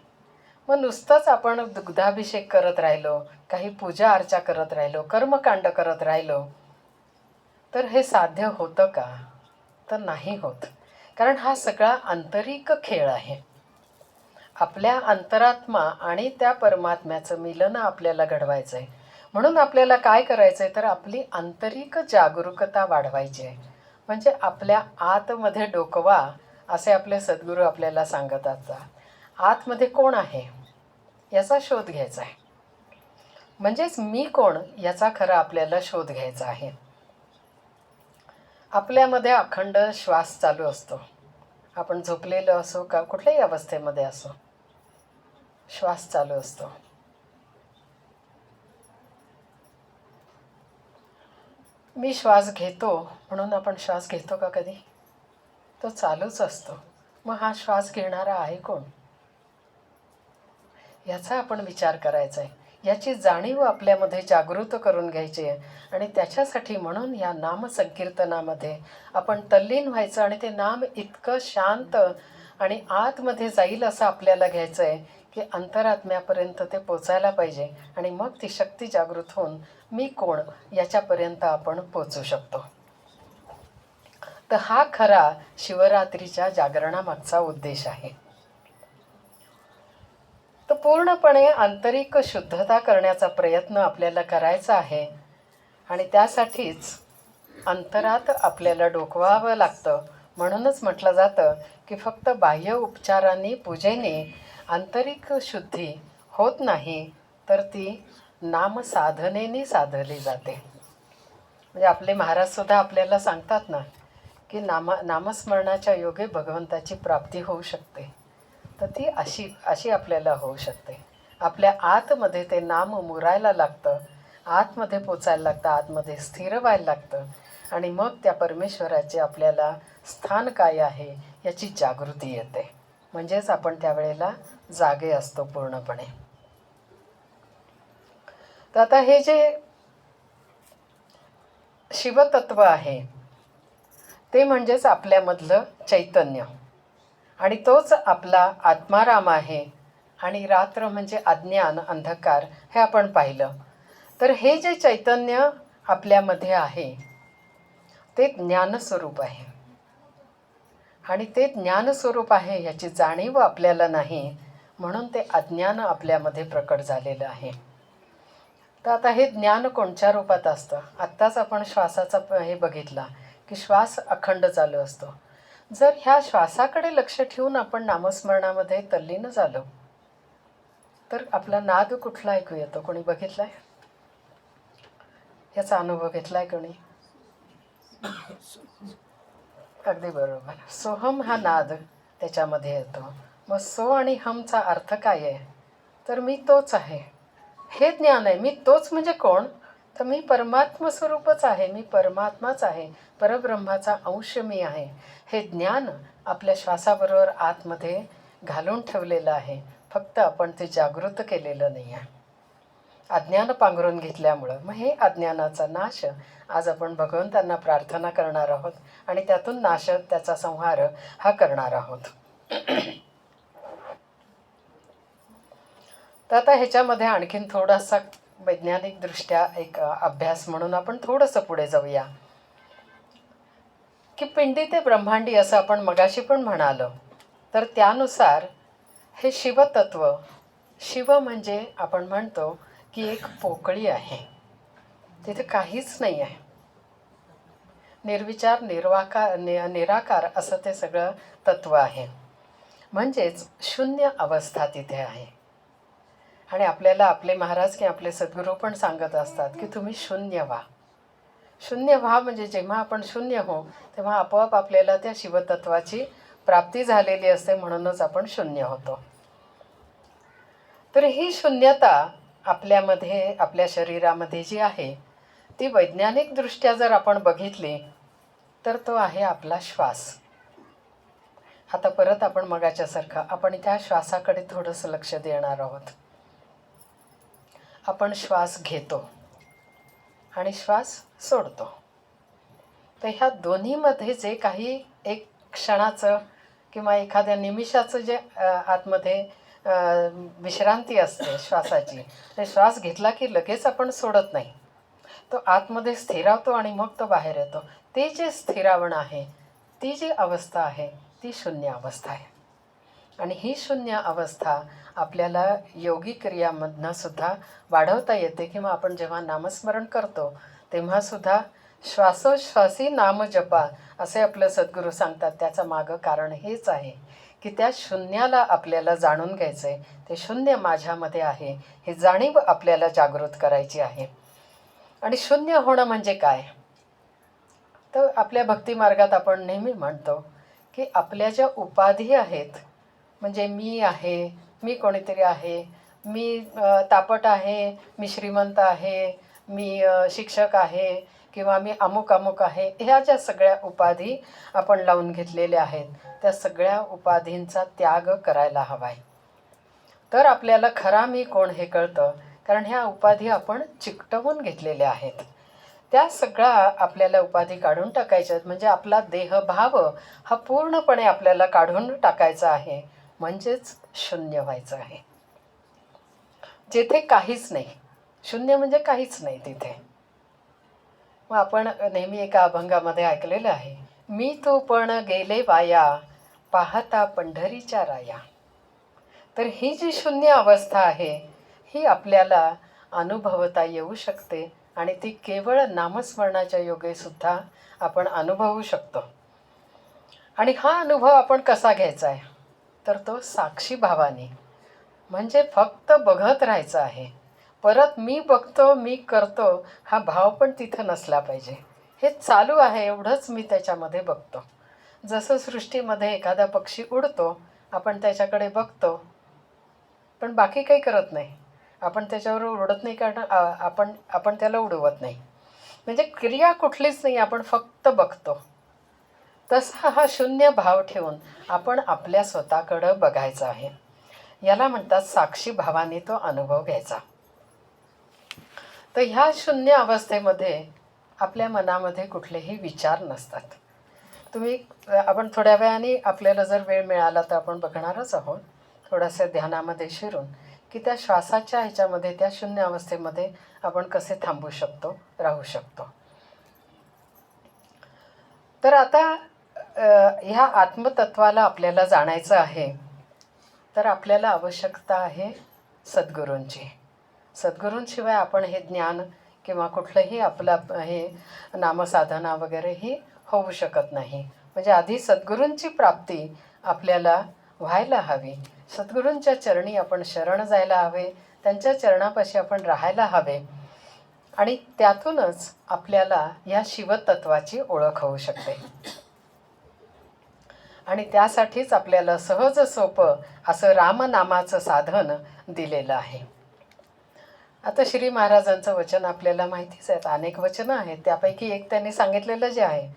मग नुसतंच आपण दुग्धाभिषेक करत राहिलो, काही पूजा अर्चा करत राहिलो, कर्मकांड करत राहिलो तर हे साध्य होतं का? तर नाही होत. कारण हा सगळा आंतरिक खेळ आहे. आपल्या अंतरात्मा आणि त्या परमात्म्याचं मिलन आपल्याला घडवायचं आहे. म्हणून आपल्याला काय करायचं आहे तर आपली आंतरिक जागरूकता वाढवायची आहे. म्हणजे आपल्या आतमध्ये डोकवा असे आपले सद्गुरू आपल्याला सांगत असतात. आतमध्ये कोण आहे याचा शोध घ्यायचा आहे. म्हणजेच मी कोण याचा खरा आपल्याला शोध घ्यायचा आहे. आपल्यामध्ये अखंड श्वास चालू असतो. आपण झोपलेलो असो का कुठल्याही अवस्थेमध्ये असो, श्वास चालू असतो. मी श्वास घेतो म्हणून आपण श्वास घेतो का कधी? तो चालूच असतो. मग हा श्वास घेणारा आहे कोण? याचा आपण विचार करायचा आहे. याची जाणीव आपल्यामध्ये जागृत करून घ्यायची आहे. आणि त्याच्यासाठी म्हणून या नामसंकीर्तनामध्ये आपण तल्लीन व्हायचं आणि ते नाम इतकं शांत आणि आतमध्ये जाईल असं आपल्याला घ्यायचं आहे की अंतरात्म्यापर्यंत ते पोचायला पाहिजे. आणि मग ती शक्ती जागृत होऊन मी कोण याच्यापर्यंत आपण पोचू शकतो. तर हा खरा शिवरात्रीच्या जागरणामागचा उद्देश आहे. तर पूर्णपणे आंतरिक शुद्धता करण्याचा प्रयत्न आपल्याला करायचा आहे. आणि त्यासाठीच अंतरात आपल्याला डोकवावं लागतं. म्हणूनच म्हटलं जातं की फक्त बाह्य उपचारांनी पूजेने आंतरिक शुद्धी होत नाही, तर ती नामसाधनेने साधली जाते. म्हणजे आपले महाराजसुद्धा आपल्याला सांगतात ना की नामस्मरणाच्या योगे भगवंताची प्राप्ती होऊ शकते. तर ती अशी आपल्याला होऊ शकते. आपल्या आतमध्ये ते नाम मुरायला लागतं, आतमध्ये पोचायला लागतं, आतमध्ये स्थिर व्हायला लागतं. आणि मग त्या परमेश्वराचे आपल्याला स्थान काय आहे याची जागृती येते. म्हणजेच आपण त्यावेळेला जागे असतो पूर्णपणे. तर आता हे जे शिवतत्व आहे ते म्हणजेच आपल्यामधलं चैतन्य. आणि तोच आपला आत्माराम आहे. आणि रात्र म्हणजे अज्ञान, अंधकार, हे आपण पाहिलं. तर हे जे चैतन्य आपल्यामध्ये आहे ते ज्ञानस्वरूप आहे. आणि ते ज्ञानस्वरूप आहे याची जाणीव आपल्याला नाही, म्हणून ते अज्ञान आपल्यामध्ये प्रकट झालेलं आहे. तर आता हे ज्ञान कोणत्या रूपात असतं? आत्ताच आपण श्वासाचा हे बघितला की श्वास अखंड चालू असतो. जर ह्या श्वासाकडे लक्ष ठेवून आपण नामस्मरणामध्ये तल्लीन झालो तर आपला नाद कुठला ऐकू येतो? कोणी बघितलाय? याचा अनुभव घेतलाय कोणी? अगदी बरोबर. सोहम हा नाद त्याच्यामध्ये येतो. मग सो आणि हमचा अर्थ काय आहे? तर मी तोच आहे, हे ज्ञान आहे. मी तोच म्हणजे कोण? तर मी परमात्मा स्वरूपच आहे, मी परमात्माच आहे, परब्रह्माचा अंश मी आहे. हे ज्ञान आपल्या श्वासाबरोबर आतमध्ये घालून ठेवलेलं आहे. फक्त आपण ते जागृत केलेलं नाही आहे, अज्ञान पांघरून घेतल्यामुळं. मग हे अज्ञानाचा नाश आज आपण भगवंतांना प्रार्थना करणार आहोत आणि त्यातून नाश, त्याचा संहार हा करणार आहोत. तर आता ह्याच्यामध्ये आणखीन थोडासा वैज्ञानिकदृष्ट्या एक अभ्यास म्हणून आपण थोडंसं पुढे जाऊया की पिंडी ते ब्रह्मांडी असं आपण मगाशी पण म्हणालो. तर त्यानुसार हे शिवतत्व, शिव म्हणजे आपण म्हणतो की एक पोकळी आहे, तिथे काहीच नाही आहे. निर्विचार, निराकार असं ते सगळं तत्व आहे. म्हणजेच शून्य अवस्था तिथे आहे. आणि आपल्याला आपले महाराज की आपले सद्गुरू पण सांगत असतात की तुम्ही शून्य व्हा. शून्य व्हा म्हणजे जेव्हा आपण शून्य हो तेव्हा आपोआप आपल्याला त्या शिवतत्वाची प्राप्ती झालेली असते, म्हणूनच आपण शून्य होतो. तर ही शून्यता आपल्यामध्ये, आपल्या शरीरामध्ये जी आहे ती वैज्ञानिकदृष्ट्या जर आपण बघितली तर तो आहे आपला श्वास. आता परत आपण मगाच्यासारखं आपण त्या श्वासाकडे थोडंसं लक्ष देणार आहोत. आपण श्वास घेतो आणि श्वास सोडतो. तर ह्या दोन्हीमध्ये जे काही एक क्षणाचं किंवा एखाद्या निमिषाचं जे आतमध्ये विश्रांती असते श्वासाची, ते श्वास घेतला की लगेच आपण सोडत नाही, तो आतमध्ये स्थिरावतो आणि मग तो बाहेर येतो. ते जे स्थिरावण आहे, ती जी अवस्था आहे ती शून्य अवस्था आहे. आणि ही शून्य अवस्था आपल्याला योगिक क्रियामधनं सुद्धा वाढवता येते. किंवा आपण जेव्हा नामस्मरण करतो तेव्हासुद्धा श्वासोश्वासी नाम जपा असे आपलं सद्गुरू सांगतात. त्याचं मागं कारण हेच आहे की त्या शून्याला आपल्याला जाणून घ्यायचं आहे. ते शून्य माझ्यामध्ये आहे हे जाणीव आपल्याला जागृत करायची आहे. आणि शून्य होणं म्हणजे काय? तर आपल्या भक्तिमार्गात आपण नेहमी म्हणतो की आपल्या ज्या उपाधी आहेत, म्हणजे मी आहे, मी कोणीतरी आहे, मी तापट आहे, मी श्रीमंत आहे, मी शिक्षक आहे, किंवा मी अमुक अमुक आहे, ह्या ज्या सगळ्या उपाधी आपण लावून घेतलेल्या आहेत, त्या सगळ्या उपाधींचा त्याग करायला हवा आहे. तर आपल्याला खरा मी कोण हे कळतं. कारण ह्या उपाधी आपण चिकटवून घेतलेल्या आहेत. त्या सगळ्या आपल्याला उपाधी काढून टाकायच्या आहेत. म्हणजे आपला देहभाव हा पूर्णपणे आपल्याला काढून टाकायचा आहे. म्हणजेच शून्य व्हायचं आहे. जेथे काहीच नाही. शून्य म्हणजे काहीच नाही तिथे. मग आपण नेहमी एका अभंगामध्ये ऐकलेलं आहे, मी तू पण गेले वाया, पाहता पंढरीच्या राया. तर ही जी शून्य अवस्था आहे, ही आपल्याला अनुभवता येऊ शकते आणि ती केवळ नामस्मरणाच्या योगेसुद्धा आपण अनुभवू शकतो. आणि हा अनुभव आपण कसा घ्यायचा आहे, तर तो साक्षी भावाने, म्हणजे फक्त बघत राहायचं आहे. परत मी बघतो, मी करतो हा भाव पण तिथं नसला पाहिजे. हे चालू आहे एवढंच मी त्याच्यामध्ये बघतो. जसं सृष्टीमध्ये एखादा पक्षी उडतो, आपण त्याच्याकडे बघतो, पण बाकी काही करत नाही. आपण त्याच्यावर उडत नाही, कारण आपण त्याला उडवत नाही. म्हणजे क्रिया कुठलीच नाही, आपण फक्त बघतो. तसा हा शून्य भाव ठेवून आपण आपल्या स्वतःकडं बघायचं आहे. याला म्हणतात साक्षी भावाने तो अनुभव घ्यायचा. तर ह्या शून्य अवस्थेमध्ये आपल्या मनामध्ये कुठलेही विचार नसतात. आपण थोड्या वेळाने आपल्याला जर वेळ मिळाला तर आपण बघणारच आहोत, थोडंसं ध्यानामध्ये शिरून, की त्या श्वासाच्या ह्याच्यामध्ये, त्या शून्य अवस्थेमध्ये आपण कसे थांबू शकतो, राहू शकतो. तर आता ह्या आत्मतत्वाला आपल्याला जाणायचं आहे. तर आपल्याला आवश्यकता आहे सद्गुरूंची. सद्गुरूंशिवाय आपण हे ज्ञान किंवा कुठलंही आपलं हे नामसाधना वगैरे ही होऊ शकत नाही. म्हणजे आधी सद्गुरूंची प्राप्ती आपल्याला व्हायला हवी. सद्गुरूंच्या चरणी आपण शरण जायला हवे, त्यांच्या चरणापाशी आपण राहायला हवे, आणि त्यातूनच आपल्याला या शिवतत्वाची ओळख होऊ शकते. आणि त्यासाठीच आपल्याला सहज सोपं असं रामनामाचं साधन दिलेलं आहे. आता श्री महाराजांचं वचन आपल्याला माहितीच आहेत, अनेक वचनं आहेत. त्यापैकी एक त्यांनी सांगितलेलं जे आहे,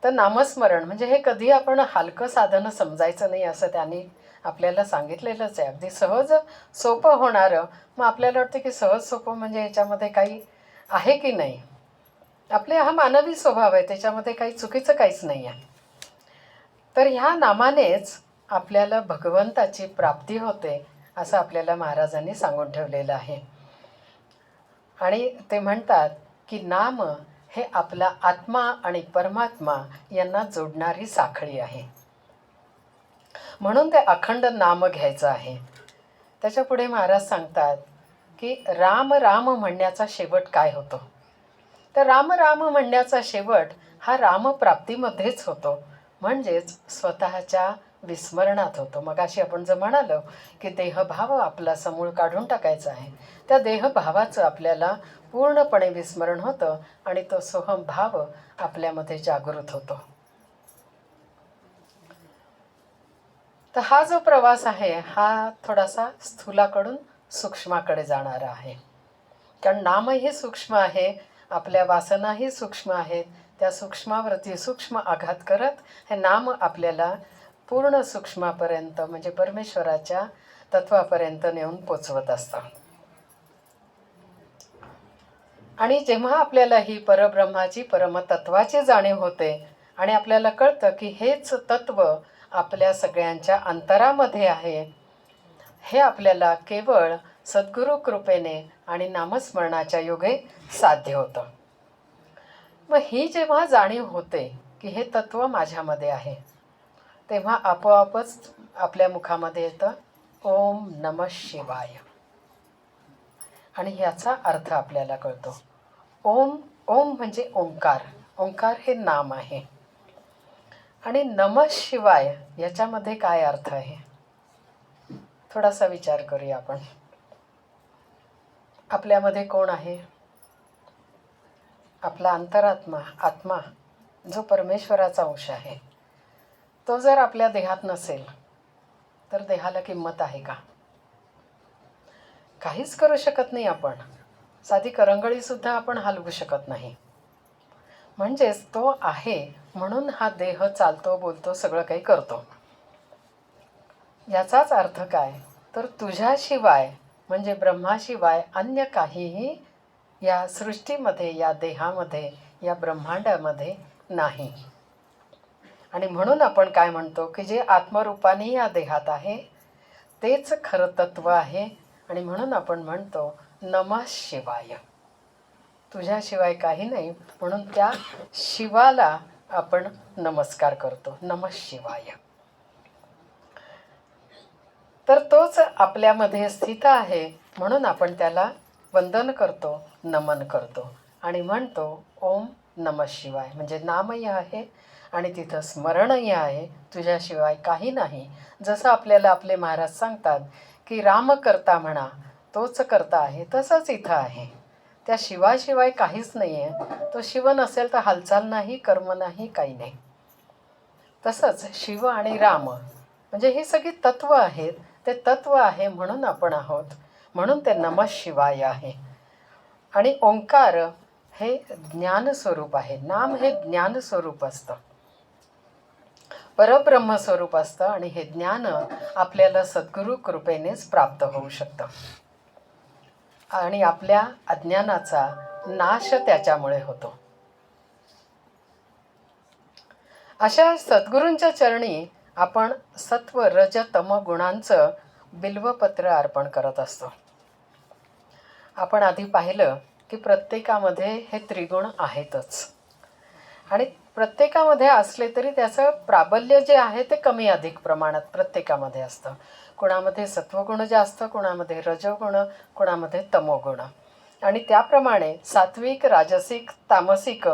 तर नामस्मरण म्हणजे हे कधी आपण हलकं साधन समजायचं नाही, असं त्यांनी आपल्याला सांगितलेलंच आहे. अगदी सहज सोपं होणारं. मग आपल्याला वाटतं की सहज सोपं म्हणजे ह्याच्यामध्ये काही आहे की नाही. आपले हा मानवी स्वभाव आहे, त्याच्यामध्ये काही चुकीचं काहीच नाही आहे. तर ह्या नामानेच आपल्याला भगवंताची प्राप्ती होते, असं आपल्याला महाराजांनी सांगून ठेवलेलं आहे. आणि ते म्हणतात की नाम हे आपला आत्मा आणि परमात्मा यांना जोडणारी साखळी आहे. म्हणून ते अखंड नाम घ्यायचं आहे. त्याच्या पुढे महाराज सांगतात की राम राम म्हणण्याचा शेवट काय होतो, तर राम राम म्हणण्याचा शेवट हा रामप्राप्तीमध्येच होतो. म्हणजेच स्वतःच्या विस्मरणात होतो. मगाशी आपण जर म्हणालो की देहभाव आपला समूळ काढून टाकायचा आहे, त्या देहभावाचं आपल्याला पूर्णपणे विस्मरण होतं आणि तो सोहमभाव आपल्यामध्ये जागृत होतो. तर हा जो प्रवास आहे हा थोडासा स्थूलाकडून सूक्ष्माकडे जाणारा आहे. कारण नामही सूक्ष्म आहे, आपल्या वासनाही सूक्ष्म आहेत. त्या सूक्ष्मावरती सूक्ष्म आघात करत हे नाम आपल्याला पूर्ण सूक्ष्मापर्यंत म्हणजे परमेश्वराच्या तत्वापर्यंत नेऊन पोचवत असतं. आणि जेव्हा आपल्याला ही परब्रह्माची परमतत्वाची जाणीव होते आणि आपल्याला कळतं की हेच तत्व आपल्या सगळ्यांच्या अंतरामध्ये आहे, हे आपल्याला केवळ सद्गुरू कृपेने आणि नामस्मरणाच्या योगे साध्य होतं. मग ही जेव्हा जाणीव होते की हे तत्व माझ्यामध्ये आहे, तेव्हा आपोआपच आपल्या मुखामध्ये येतं ओम नमः शिवाय. आणि ह्याचा अर्थ आपल्याला कळतो. ओम ओम म्हणजे ओंकार. ओंकार हे नाम आहे. आणि नमः शिवाय याच्यामध्ये काय अर्थ आहे, थोडासा विचार करूया आपण. आपल्यामध्ये कोण आहे, आपला अंतरात्मा, आत्मा जो परमेश्वराचा अंश आहे. तो जर आपल्या देहात नसेल तर देहाला किंमत आहे का? काहीच करू शकत नाही आपण. साधी करंगळीसुद्धा आपण हलवू शकत नाही. म्हणजेच तो आहे म्हणून हा देह चालतो, बोलतो, सगळं काही करतो. याचाच अर्थ काय, तर तुझ्याशिवाय म्हणजे ब्रह्माशिवाय अन्य काहीही या सृष्टीमध्ये, या देहामध्ये, या ब्रह्मांडामध्ये नाही. आणि म्हणून आपण काय म्हणतो की जे आत्मरूपाने या देहात आहे तेच खरं तत्व आहे. आणि म्हणून आपण म्हणतो नमः शिवाय. तुझ्याशिवाय काही नाही म्हणून त्या शिवाला आपण नमस्कार करतो, नमः शिवाय. तर तोच आपल्यामध्ये स्थित आहे म्हणून आपण त्याला वंदन करतो, नमन करतो आणि म्हणतो ओम नमः शिवाय. म्हणजे नामही आहे आणि तिथं स्मरणही आहे, तुझ्याशिवाय काही नाही. जसं आपल्याला आपले महाराज सांगतात की राम करता म्हणा, तोच करता आहे, तसंच इथं आहे. त्या शिवाशिवाय काहीच नाही आहे. तो शिव नसेल तर हालचाल नाही, कर्म नाही, काही नाही. तसंच शिव आणि राम म्हणजे ही सगळी तत्व आहेत. ते तत्व आहे म्हणून आपण आहोत, म्हणून ते नमः शिवाय आहे. आणि ओंकार हे ज्ञानस्वरूप आहे. नाम हे ज्ञानस्वरूप असतं, परब्रह्मस्वरूप असतं. आणि हे ज्ञान आपल्याला सद्गुरू कृपेनेच प्राप्त होऊ शकतं. आणि आपल्या अज्ञानाचा नाश त्याच्यामुळे होतो. अशा सद्गुरूंच्या चरणी आपण सत्व रज तम गुणांचं बिल्वपत्र अर्पण करत असतो. आपण आधी पाहिलं की प्रत्येकामध्ये हे त्रिगुण आहेतच. आणि प्रत्येकामध्ये असले तरी त्याचं प्राबल्य जे आहे ते कमी अधिक प्रमाणात प्रत्येकामध्ये असतं. कुणामध्ये सत्वगुण जास्त, कुणामध्ये रजोगुण, कुणामध्ये तमोगुण. आणि त्याप्रमाणे सात्विक, राजसिक, तामसिक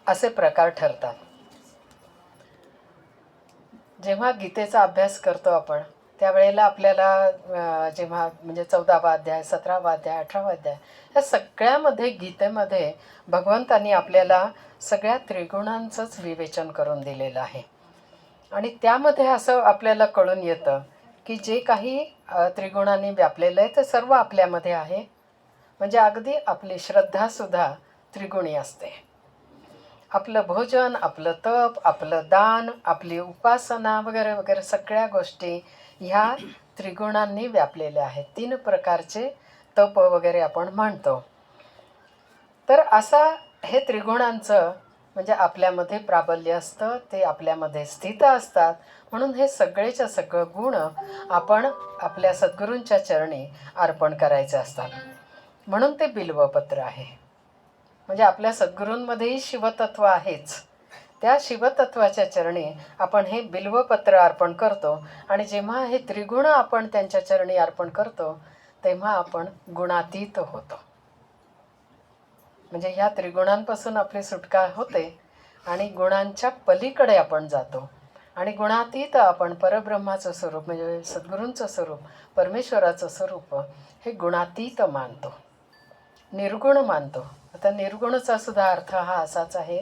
असे प्रकार ठरतात. जेव्हा गीतेचा अभ्यास करतो आपण त्यावेळेला आपल्याला जेव्हा म्हणजे 14वा अध्याय, 17वा अध्याय, 18वा अध्याय या सगळ्यामध्ये गीतेमध्ये भगवंतांनी आपल्याला सगळ्या त्रिगुणांचंच विवेचन करून दिलेलं आहे. आणि त्यामध्ये असं आपल्याला कळून येतं की जे काही त्रिगुणांनी व्यापलेलं आहे ते सर्व आपल्यामध्ये आहे. म्हणजे अगदी आपली श्रद्धासुद्धा त्रिगुणी असते. आपलं भोजन, आपलं तप, आपलं दान, आपली उपासना वगैरे वगैरे सगळ्या गोष्टी ह्या त्रिगुणांनी व्यापलेल्या आहेत. 3 प्रकारचे तप वगैरे आपण म्हणतो. तर असा हे त्रिगुणांचं म्हणजे आपल्यामध्ये प्राबल्य असतं, ते आपल्यामध्ये स्थित असतात. म्हणून हे सगळेच्या सगळं गुण आपण आपल्या सद्गुरूंच्या चरणी अर्पण करायचे असतात. म्हणून ते बिल्वपत्र आहे. म्हणजे आपल्या सद्गुरूंमध्येही शिवतत्व आहेच. त्या शिवतत्वाच्या चरणी आपण हे बिल्वपत्र अर्पण करतो. आणि जेव्हा हे त्रिगुण आपण त्यांच्या चरणी अर्पण करतो तेव्हा आपण गुणातीत होतो. म्हणजे ह्या त्रिगुणांपासून आपली सुटका होते आणि गुणांच्या पलीकडे आपण जातो. आणि गुणातीत आपण परब्रह्माचं स्वरूप म्हणजे सद्गुरूंचं स्वरूप, परमेश्वराचं स्वरूप हे गुणातीत मानतो, निर्गुण मानतो. आता निर्गुणचा सुद्धा अर्थ हा असाच आहे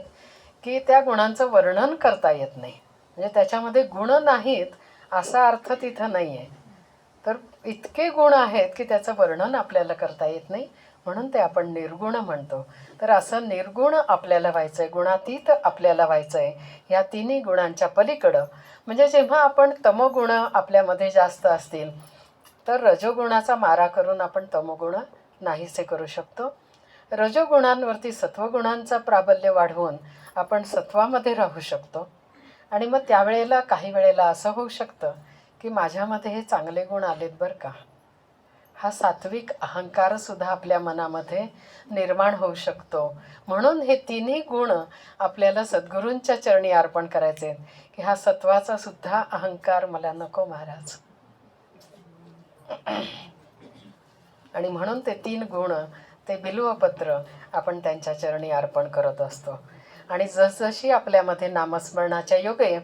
की त्या गुणांचं वर्णन करता येत नाही. म्हणजे त्याच्यामध्ये गुण नाहीत असा अर्थ तिथं नाही आहे. तर इतके गुण आहेत की त्याचं वर्णन आपल्याला करता येत नाही, म्हणून ते आपण निर्गुण म्हणतो. तर असं निर्गुण आपल्याला व्हायचं आहे, गुणातीत आपल्याला व्हायचं आहे. ह्या तिन्ही गुणांच्या पलीकडं म्हणजे जेव्हा आपण तमोगुण आपल्यामध्ये जास्त असतील तर रजोगुणाचा मारा करून आपण तमोगुण नाहीसे करू शकतो. रजोगुणांवरती सत्वगुणांचा प्राबल्य वाढवून आपण सत्वामध्ये राहू शकतो. आणि मग त्यावेळेला काही वेळेला असं होऊ शकतं की माझ्यामध्ये हे चांगले गुण आलेत बरं का, हा सात्विक अहंकारसुद्धा आपल्या मनामध्ये निर्माण होऊ शकतो. म्हणून हे तिन्ही गुण आपल्याला सद्गुरूंच्या चरणी अर्पण करायचे की हा सत्वाचा सुद्धा अहंकार मला नको महाराज. आणि म्हणून ते 3 गुण ते बिल्वपत्र आपण त्यांच्या चरणी अर्पण करत असतो. आणि जसजशी आपल्यामध्ये नामस्मरणाच्या योगे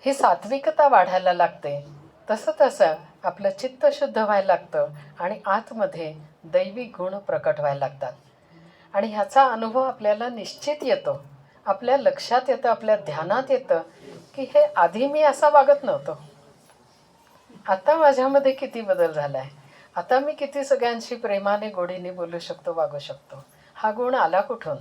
ही सात्विकता वाढायला लागते तसं तसं आपलं चित्त शुद्ध व्हायला लागतं आणि आतमध्ये दैवी गुण प्रकट व्हायला लागतात. आणि ह्याचा अनुभव आपल्याला निश्चित येतो, आपल्या लक्षात येतं, आपल्या ध्यानात येतं की हे आधी मी असा वागत नव्हतो, आता माझ्यामध्ये किती बदल झाला आहे, आता मी किती सगळ्यांशी प्रेमाने गोडीने बोलू शकतो, वागू शकतो. हा गुण आला कुठून?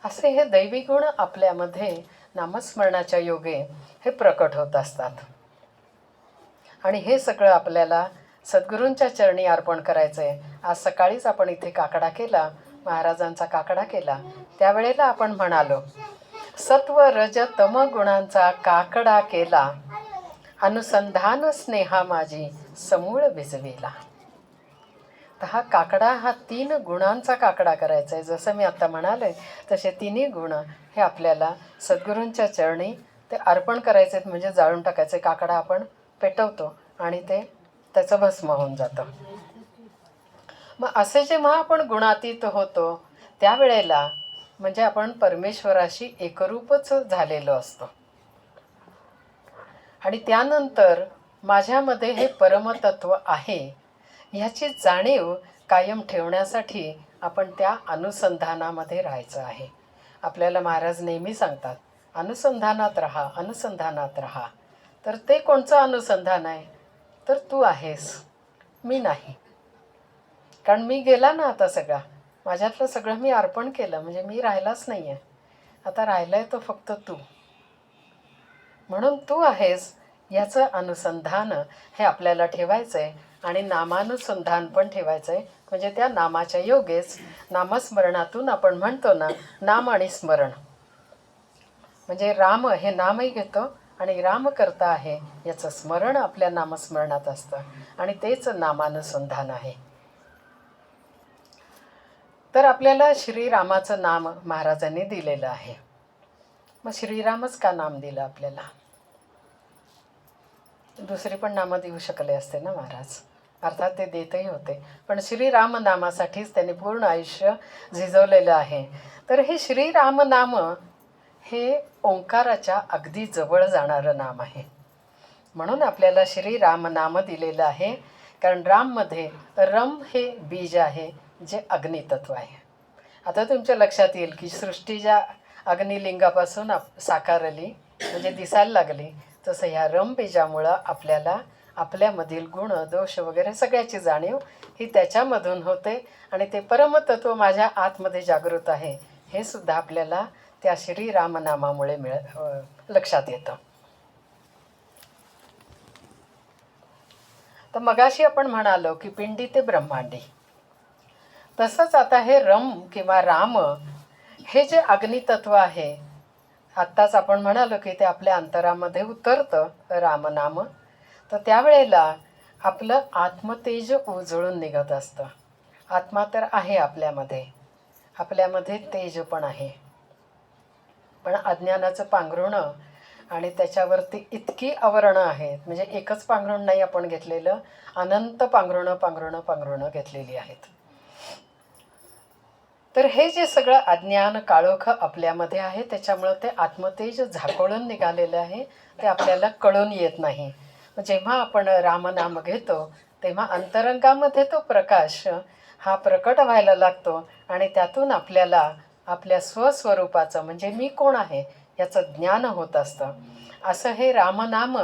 असे हे दैवी गुण आपल्यामध्ये नामस्मरणाच्या योगे हे प्रकट होत असतात. आणि हे सगळं आपल्याला सद्गुरूंच्या चरणी अर्पण करायचं आहे. आज सकाळीच आपण इथे काकडा केला, महाराजांचा काकडा केला. त्यावेळेला आपण म्हणालो, सत्व रज तम गुणांचा काकडा केला, अनुसंधान स्नेहा माझी समूळ भिजविला. तर हा काकडा हा 3 गुणांचा काकडा करायचा आहे. जसं मी आता म्हणाले तसे 3 गुण हे आपल्याला सद्गुरूंच्या चरणी ते अर्पण करायचे आहेत, म्हणजे जाळून टाकायचे. काकडा आपण पेटवतो आणि ते त्याचं भस्म होऊन जातं. मग असे जेव्हा आपण गुणातीत होतो त्यावेळेला म्हणजे आपण परमेश्वराशी एकरूपच झालेलो असतो. आणि त्यानंतर माझ्यामध्ये हे परमतत्व आहे ह्याची जाणीव कायम ठेवण्यासाठी आपण त्या अनुसंधानामध्ये राहायचं आहे. आपल्याला महाराज नेहमी सांगतात, अनुसंधानात राहा, अनुसंधानात राहा. तर ते कोणचं अनुसंधान आहे? तर तू आहेस, मी नाही. कारण मी गेला ना आता सगळा, माझ्यातलं सगळं मी अर्पण केलं, म्हणजे मी राहिलाच नाही आहे. आता राहिला आहे तो फक्त तू. म्हणून तू आहेस याचं अनुसंधान हे आपल्याला ठेवायचं आहे. आणि नामानुसंधान पण ठेवायचं आहे. म्हणजे त्या नामाच्या योगेच नामस्मरणातून आपण म्हणतो ना, नाम आणि स्मरण, म्हणजे राम हे नामही घेतो आणि राम करता आहे याचं स्मरण आपल्या नामस्मरणात असतं आणि तेच नामानुसंधान आहे. तर आपल्याला श्रीरामाचं नाम महाराजांनी दिलेलं आहे. मग श्रीरामच का नाम दिलं आपल्याला? दुसरी पण नामं देऊ शकले असते ना महाराज, अर्थात ते देतही होते, पण श्रीराम नामासाठीच त्यांनी पूर्ण आयुष्य झिजवलेलं आहे. तर हे श्रीराम नाम हे ओंकाराच्या अगदी जवळ जाणारं नाम आहे. म्हणून आपल्याला श्रीराम नाम दिलेलं आहे. कारण राममध्ये रम हे बीज आहे जे अग्नितत्व आहे. आता तुमच्या लक्षात येईल की सृष्टी ज्या अग्निलिंगापासून साकारली म्हणजे दिसायला लागली, तसं ह्या रमबीजामुळं आपल्याला आपल्यामधील गुण दोष वगैरे सगळ्याची जाणीव ही त्याच्यामधून होते. आणि ते परमतत्व माझ्या आतमध्ये जागृत आहे हे सुद्धा आपल्याला त्या श्रीरामनामामुळे लक्षात येतं. तर मगाशी आपण म्हणालो की पिंडी ते ब्रह्मांडी, तसंच आता हे रम किंवा राम हे जे अग्नितत्व आहे, आत्ताच आपण म्हणालो की ते आपल्या अंतरामध्ये उतरतं रामनाम. तर त्यावेळेला आपलं आत्मतेज उजळून निघत असतं. आत्मा तर आहे आपल्यामध्ये, आपल्यामध्ये तेज पण आहे, पण अज्ञानाचं पांघरुणं आणि त्याच्यावरती इतकी आवरणं आहेत, म्हणजे एकच पांघरुण नाही आपण घेतलेलं, अनंत पांघरुणं घेतलेली आहेत. तर हे जे सगळं अज्ञान काळोख आपल्यामध्ये आहे त्याच्यामुळं ते आत्मतेज झाकोळून निघालेलं आहे, ते आपल्याला कळून येत नाही. जेव्हा आपण रामनाम घेतो तेव्हा अंतरंगामध्ये तो प्रकाश हा प्रकट व्हायला लागतो आणि त्यातून आपल्याला आपल्या स्वस्वरूपाचं म्हणजे मी कोण आहे याचं ज्ञान होत असतं. असं हे रामनाम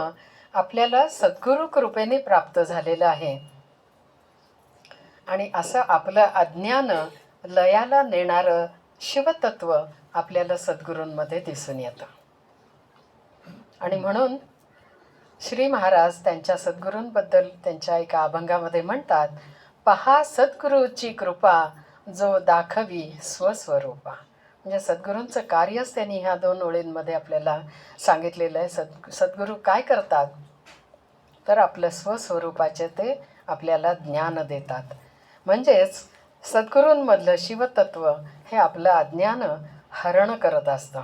आपल्याला सद्गुरू कृपेने प्राप्त झालेलं आहे. आणि असं आपलं अज्ञान लयाला नेणारं शिवतत्व आपल्याला सद्गुरूंमध्ये दिसून येतं. आणि म्हणून श्री महाराज त्यांच्या सद्गुरूंबद्दल त्यांच्या एका अभंगामध्ये म्हणतात, पहा सद्गुरूची कृपा जो दाखवी स्वस्वरूपा. म्हणजे सद्गुरूंचं कार्यच त्यांनी ह्या 2 ओळींमध्ये आपल्याला सांगितलेलं आहे. सद्गुरू काय करतात तर आपलं स्वस्वरूपाचे ते आपल्याला ज्ञान देतात. म्हणजेच सद्गुरूंमधलं शिवतत्व हे आपलं अज्ञान हरण करत असतं,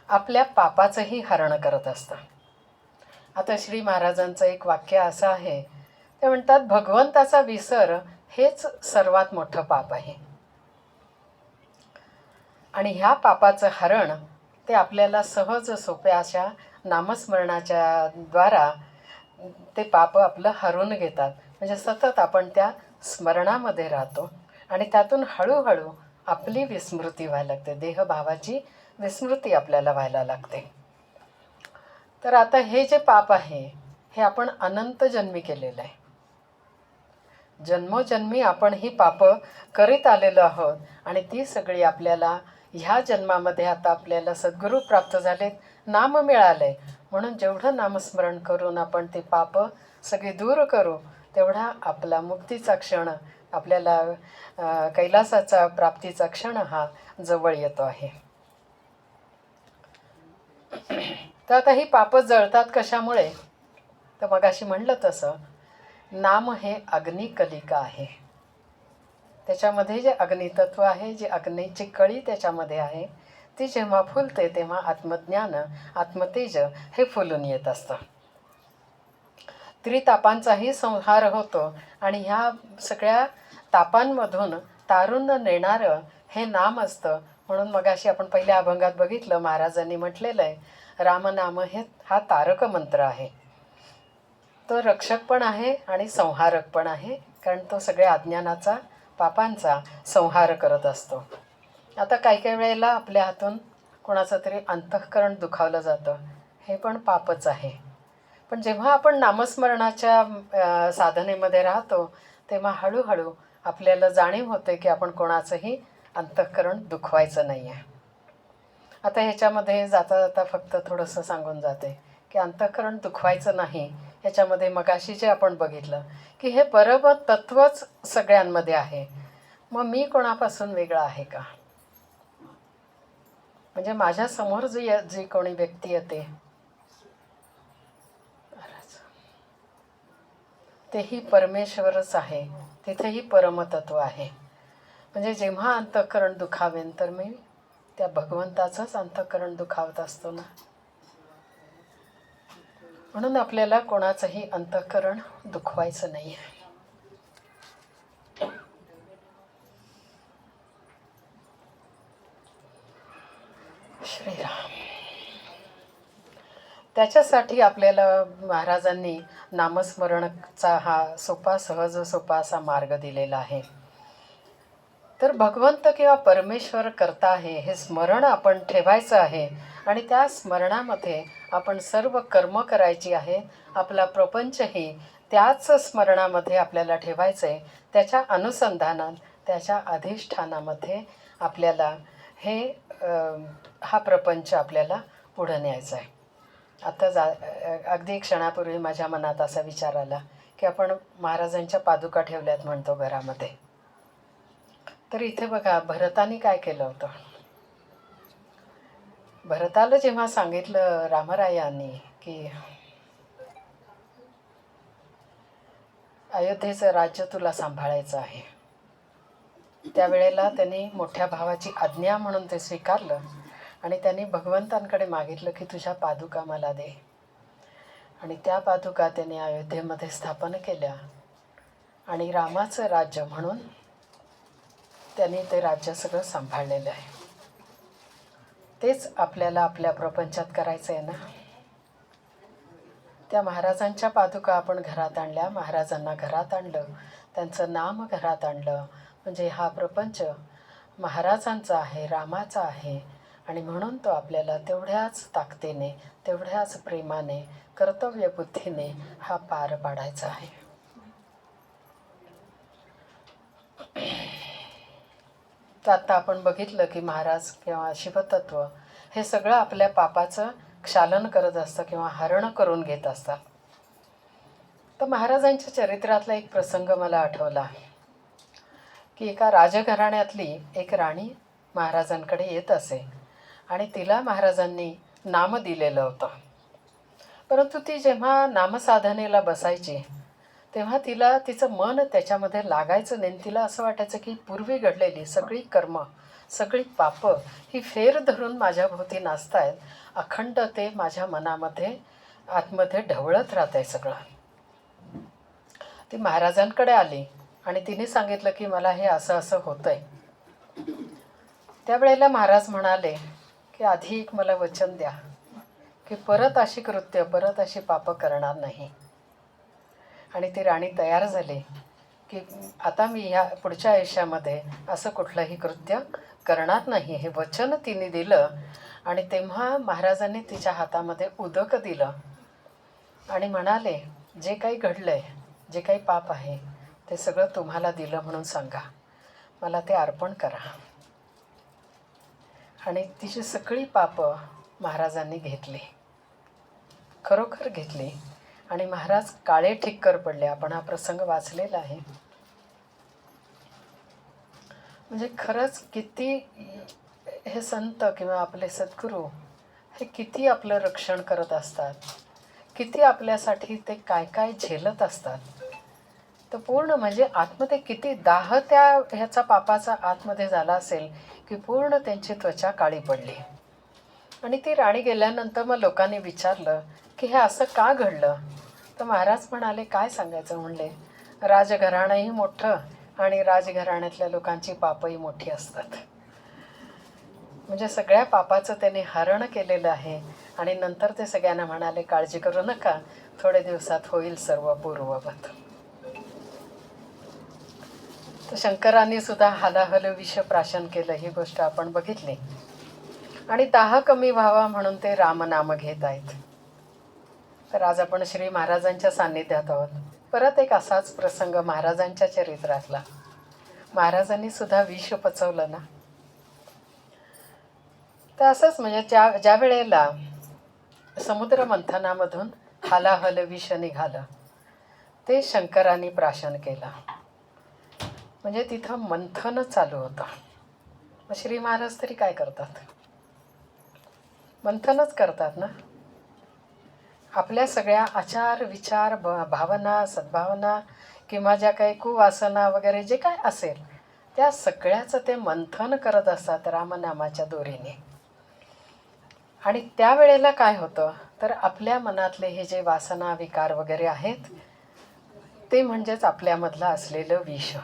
आपल्या पापाचंही हरण करत असतं. आता श्री महाराजांचं एक वाक्य असं आहे, ते म्हणतात भगवंताचा विसर हेच सर्वात मोठं पाप आहे. आणि ह्या पापाचं हरण ते आपल्याला सहज सोप्या अशा नामस्मरणाच्या द्वारा ते पाप आपलं हरून घेतात. म्हणजे सतत आपण त्या स्मरणामध्ये राहतो आणि त्यातून हळूहळू आपली विस्मृती व्हायला लागते, देहभावाची विस्मृती आपल्याला व्हायला लागते. तर आता हे जे पाप आहे हे आपण अनंत जन्मी केलेलं आहे. जन्मोजन्मी आपण ही पापं करीत आलेलो आहोत आणि ती सगळी आपल्याला ह्या जन्मामध्ये आता आपल्याला सद्गुरू प्राप्त झालेत, नाम मिळाले, म्हणून जेवढं नामस्मरण करून आपण ते पाप सगळे दूर करू, तेवढा आपला मुक्तीचा क्षण, आपल्याला कैलासाचा प्राप्तीचा क्षण हा जवळ येतो आहे. तर आता ही पापं जळतात कशामुळे? तर मगाशी म्हणलं तसं, नाम हे अग्निकलिका आहे. त्याच्यामध्ये जे अग्नितत्व आहे, जे अग्नीची कळी त्याच्यामध्ये आहे, ती जेव्हा फुलते तेव्हा आत्मज्ञान, आत्मतेज हे फुलून येत असतं. त्रितापांचाही संहार होतो आणि ह्या सगळ्या तापांमधून तारून नेणारं हे नाम असतं. म्हणून मगाशी आपण पहिल्या अभंगात बघितलं, महाराजांनी म्हटलेलं आहे, रामनाम हे हा तारक मंत्र आहे. तो रक्षक पण आहे आणि संहारक पण आहे, कारण तो सगळ्या अज्ञानाचा, पापांचा संहार करत असतो. आता काही काही वेळेला आपल्या हातून कोणाचं तरी अंतःकरण दुखावलं जातं, हे पण पापच आहे. पण जेव्हा आपण नामस्मरणाच्या साधनेमध्ये राहतो, तेव्हा हळूहळू आपल्याला जाणीव होते की आपण कोणाचंही अंतःकरण दुखवायचं नाही आहे. आता ह्याच्यामध्ये जाता जाता फक्त थोडंसं सांगून जाते की अंतःकरण दुखवायचं नाही. ह्याच्यामध्ये मगाशी जे आपण बघितलं की हे परमतत्वच सगळ्यांमध्ये आहे. मग मी कोणापासून वेगळा आहे का? म्हणजे माझ्यासमोर जी कोणी व्यक्ती येते तेही परमेश्वरच आहे, तिथेही परमतत्व आहे. म्हणजे जेव्हा अंतःकरण दुखावेन तर मी त्या भगवंताचंच अंतःकरण दुखावत असतो ना. म्हणून आपल्याला कोणाचंही अंतःकरण दुखवायचं नाही आहे. श्रीराम. त्याच्यासाठी आपल्याला महाराजांनी नामस्मरणचा हा सोपा, सहज सोपा असा मार्ग दिलेला आहे. तर भगवंत किंवा परमेश्वर करता आहे हे स्मरण आपण ठेवायचं आहे आणि त्या स्मरणामध्ये आपण सर्व कर्म करायची आहे. आपला प्रपंचही त्याच स्मरणामध्ये आपल्याला ठेवायचं आहे. त्याच्या अनुसंधानात, त्याच्या अधिष्ठानामध्ये आपल्याला हे हा प्रपंच आपल्याला पुढं न्यायचा आहे. आता अगदी क्षणापूर्वी माझ्या मनात असा विचार आला की आपण महाराजांच्या पादुका ठेवल्यात म्हणतो घरामध्ये. तर इथे बघा, भरताने काय केलं होतं? भरताला जेव्हा सांगितलं रामरायांनी की अयोध्येचं राज्य तुला सांभाळायचं आहे, त्यावेळेला त्यांनी मोठ्या भावाची आज्ञा म्हणून ते स्वीकारलं आणि त्यांनी भगवंतांकडे मागितलं की तुझ्या पादुका मला दे. आणि त्या पादुका त्यांनी अयोध्येमध्ये स्थापन केल्या आणि रामाचं राज्य म्हणून त्यांनी ते राज्य सगळं सांभाळलेलं आहे. तेच आपल्याला आपल्या प्रपंचात करायचं आहे ना. त्या महाराजांच्या पादुका आपण घरात आणल्या, महाराजांना घरात आणलं, त्यांचं नाम घरात आणलं, म्हणजे हा प्रपंच महाराजांचा आहे, रामाचा आहे. आणि म्हणून तो आपल्याला तेवढ्याच ताकदीने, तेवढ्याच प्रेमाने, कर्तव्यबुद्धीने हा पार पाडायचा आहे. तर आता आपण बघितलं की महाराज किंवा शिवतत्व हे सगळं आपल्या पापाचं क्षालन करत असतं किंवा हरण करून घेत असतात. तर महाराजांच्या चरित्रातला एक प्रसंग मला आठवला की एका राजघराण्यातली एक राणी महाराजांकडे येत असे आणि तिला महाराजांनी नाम दिलेलं होतं. परंतु ती जेव्हा नामसाधनेला बसायची तेव्हा तिला तिचं मन त्याच्यामध्ये लागायचं नाही. तिला असं वाटायचं की पूर्वी घडलेली सगळी कर्म, सगळी पापं ही फेर धरून माझ्याभोवती नाचतायत. अखंड ते माझ्या मनामध्ये, आतमध्ये ढवळत राहत आहे सगळं. ती महाराजांकडे आली आणि तिने सांगितलं की मला हे असं असं होतं आहे. त्यावेळेला महाराज म्हणाले की आधी एक मला वचन द्या की परत अशी कृत्य, परत अशी पापं करणार नाही. आणि ती राणी तयार झाली की आता मी ह्या पुढच्या आयुष्यामध्ये असं कुठलंही कृत्य करणार नाही, हे वचन तिने दिलं. आणि तेव्हा महाराजांनी तिच्या हातामध्ये उदक दिलं आणि म्हणाले, जे काही घडलं आहे, जे काही पाप आहे ते सगळं तुम्हाला दिलं म्हणून सांगा, मला ते अर्पण करा. आणि तिची सगळी पापं महाराजांनी घेतली, खरोखर घेतली. आणि महाराज काळे ठिक्कर पडले. आपण हा प्रसंग वाचलेला आहे. म्हणजे खरंच किती हे संत किंवा आपले सद्गुरू हे किती आपलं रक्षण करत असतात, किती आपल्यासाठी ते काय काय झेलत असतात. तर पूर्ण म्हणजे आतमध्ये किती दाह त्या ह्याचा पापाचा आतमध्ये झाला असेल की पूर्ण त्यांची त्वचा काळी पडली. आणि ती राणी गेल्यानंतर मग लोकांनी विचारलं की हे असं का घडलं. तर महाराज म्हणाले, काय सांगायचं म्हणले, राजघराणंही मोठं आणि राजघराण्यातल्या लोकांची पापही मोठी असतात. म्हणजे सगळ्या पापाचं त्यांनी हरण केलेलं आहे. आणि नंतर ते सगळ्यांना म्हणाले, काळजी करू नका, थोडे दिवसात होईल सर्व पूर्ववत. तर शंकरांनी सुद्धा हालाहल विष प्राशन केलं, ही गोष्ट आपण बघितली. आणि दाह कमी व्हावा म्हणून ते रामनाम घेत आहेत. तर आज आपण श्री महाराजांच्या सान्निध्यात आहोत. परत एक असाच प्रसंग महाराजांच्या चरित्रातला. महाराजांनी सुद्धा विष पचवलं ना. तर असंच म्हणजे ज्या वेळेला समुद्र मंथनामधून हालाहल विष निघालं, ते शंकरांनी प्राशन केलं. म्हणजे तिथं मंथन चालू होतं. मग श्री महाराज तरी काय करतात, मंथनच करतात ना. आपल्या सगळ्या आचार विचार भावना सद्भावना किंवा ज्या काही कुवासना वगैरे जे काय असेल त्या सगळ्याचं ते मंथन करत असतात रामनामाच्या दोरीने. आणि त्यावेळेला काय होतं तर आपल्या मनातले हे जे वासना विकार वगैरे आहेत ते म्हणजेच आपल्यामधलं असलेलं विष.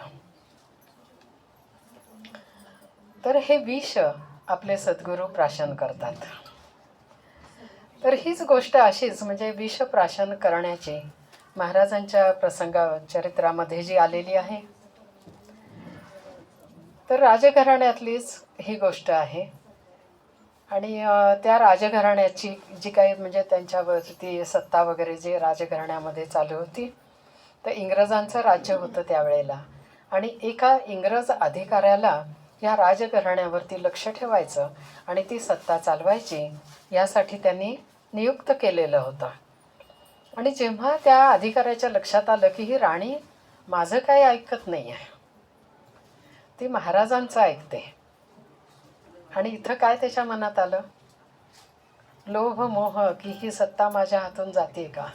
तर हे विष आपले सद्गुरू प्राशन करतात. तर हीच गोष्ट अशीच म्हणजे विष प्राशन करण्याची महाराजांच्या चरित्रामध्ये जी आलेली आहे. तर राजघराण्यातलीच ही गोष्ट आहे. आणि त्या राजघराण्याची जी काही म्हणजे त्यांच्यावरती सत्ता वगैरे जे राजघराण्यामध्ये चालू होती, तर इंग्रजांचं राज्य होतं त्यावेळेला. आणि एका इंग्रज अधिकाऱ्याला या राजघराण्यावरती लक्ष ठेवायचं आणि ती सत्ता चालवायची यासाठी त्यांनी नियुक्त केलेलं होतं. आणि जेव्हा त्या अधिकाऱ्याच्या लक्षात आलं की ही राणी माझं काही ऐकत नाही आहे, ती महाराजांचं ऐकते. आणि इथं काय त्याच्या मनात आलं, लोभ मोह की ही सत्ता माझ्या हातून जाते का,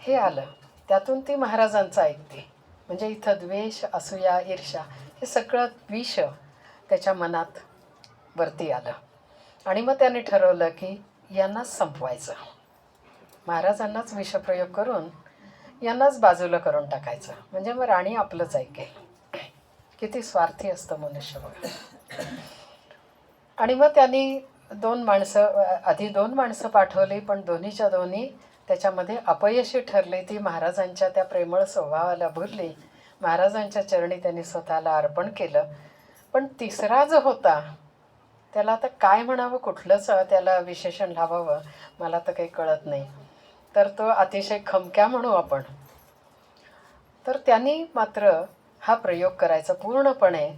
हे आलं. त्यातून ती महाराजांचं ऐकते. म्हणजे इथं द्वेष असूया ईर्ष्या हे सगळं विष त्याच्या मनात वरती आलं. आणि मग त्याने ठरवलं की यांनाच संपवायचं, महाराजांनाच विषप्रयोग करून यांनाच बाजूला करून टाकायचं, म्हणजे मग राणी आपलंच ऐकेल. किती स्वार्थी असतं मनुष्य बघा. आणि मग त्यांनी आधी दोन माणसं पाठवली, पण दोन्हीच्या दोन्ही त्याच्यामध्ये अपयशी ठरले. ती महाराजांच्या त्या प्रेमळ स्वभावाला भुलली. महाराजांच्या चरणी त्यांनी स्वतःला अर्पण केलं. पण तिसरा जो होता त्याला आता काय म्हणावं, कुठलंच त्याला विशेषण लावावं मला तर काही कळत नाही. तर तो अतिशय खमक्या म्हणू आपण. तर त्यांनी मात्र हा प्रयोग करायचा पूर्णपणे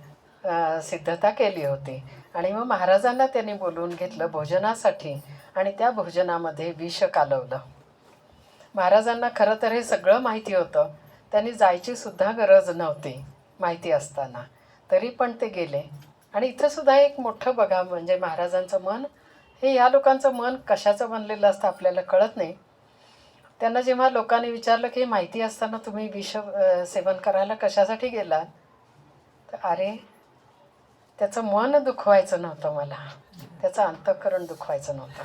सिद्धता केली होती. आणि मग महाराजांना त्यांनी बोलवून घेतलं भोजनासाठी आणि त्या भोजनामध्ये विष कालवलं. महाराजांना खरं तर हे सगळं माहिती होतं, त्यांनी जायची सुद्धा गरज नव्हती माहिती असताना, तरी पण ते गेले. आणि इथं सुद्धा एक मोठं बघा, म्हणजे महाराजांचं मन हे या लोकांचं मन कशाचं बनलेलं असतं आपल्याला कळत नाही. त्यांना जेव्हा लोकांनी विचारलं की माहिती असताना तुम्ही विष सेवन करायला कशासाठी गेलात, तर अरे त्याचं मन दुखवायचं नव्हतं मला, त्याचं अंतःकरण दुखवायचं नव्हतं.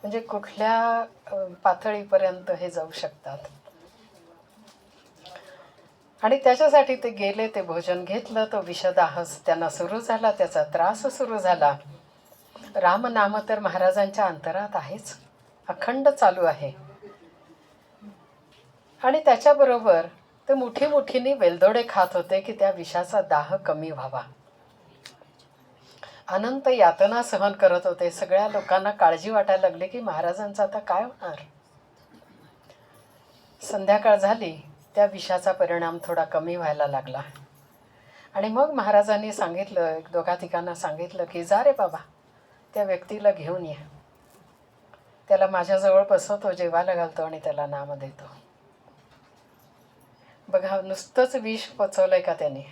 म्हणजे कुठल्या पातळीपर्यंत हे जाऊ शकतात. आणि त्याच्यासाठी ते गेले, ते भोजन घेतलं, तो विषदाह त्यांना सुरू झाला, त्याचा त्रास सुरू झाला. रामनाम तर महाराजांच्या अंतरात आहेच, अखंड चालू आहे. आणि त्याच्याबरोबर ते मुठीने वेलदोडे खात होते की त्या विषाचा दाह कमी व्हावा. अनंत यातना सहन करत होते. सगळ्या लोकांना काळजी वाटायला लागली की महाराजांचं आता काय होणार. संध्याकाळ झाली, त्या विषाचा परिणाम थोडा कमी व्हायला लागला. आणि मग महाराजांनी सांगितलं, एक दोघा तिघांना सांगितलं की जा रे बाबा, त्या व्यक्तीला घेऊन ये. त्याला माझ्याजवळ बसवतो, जेवायला घालतो आणि त्याला नाम देतो. बघा, नुसतंच विष पचवलंय का त्याने,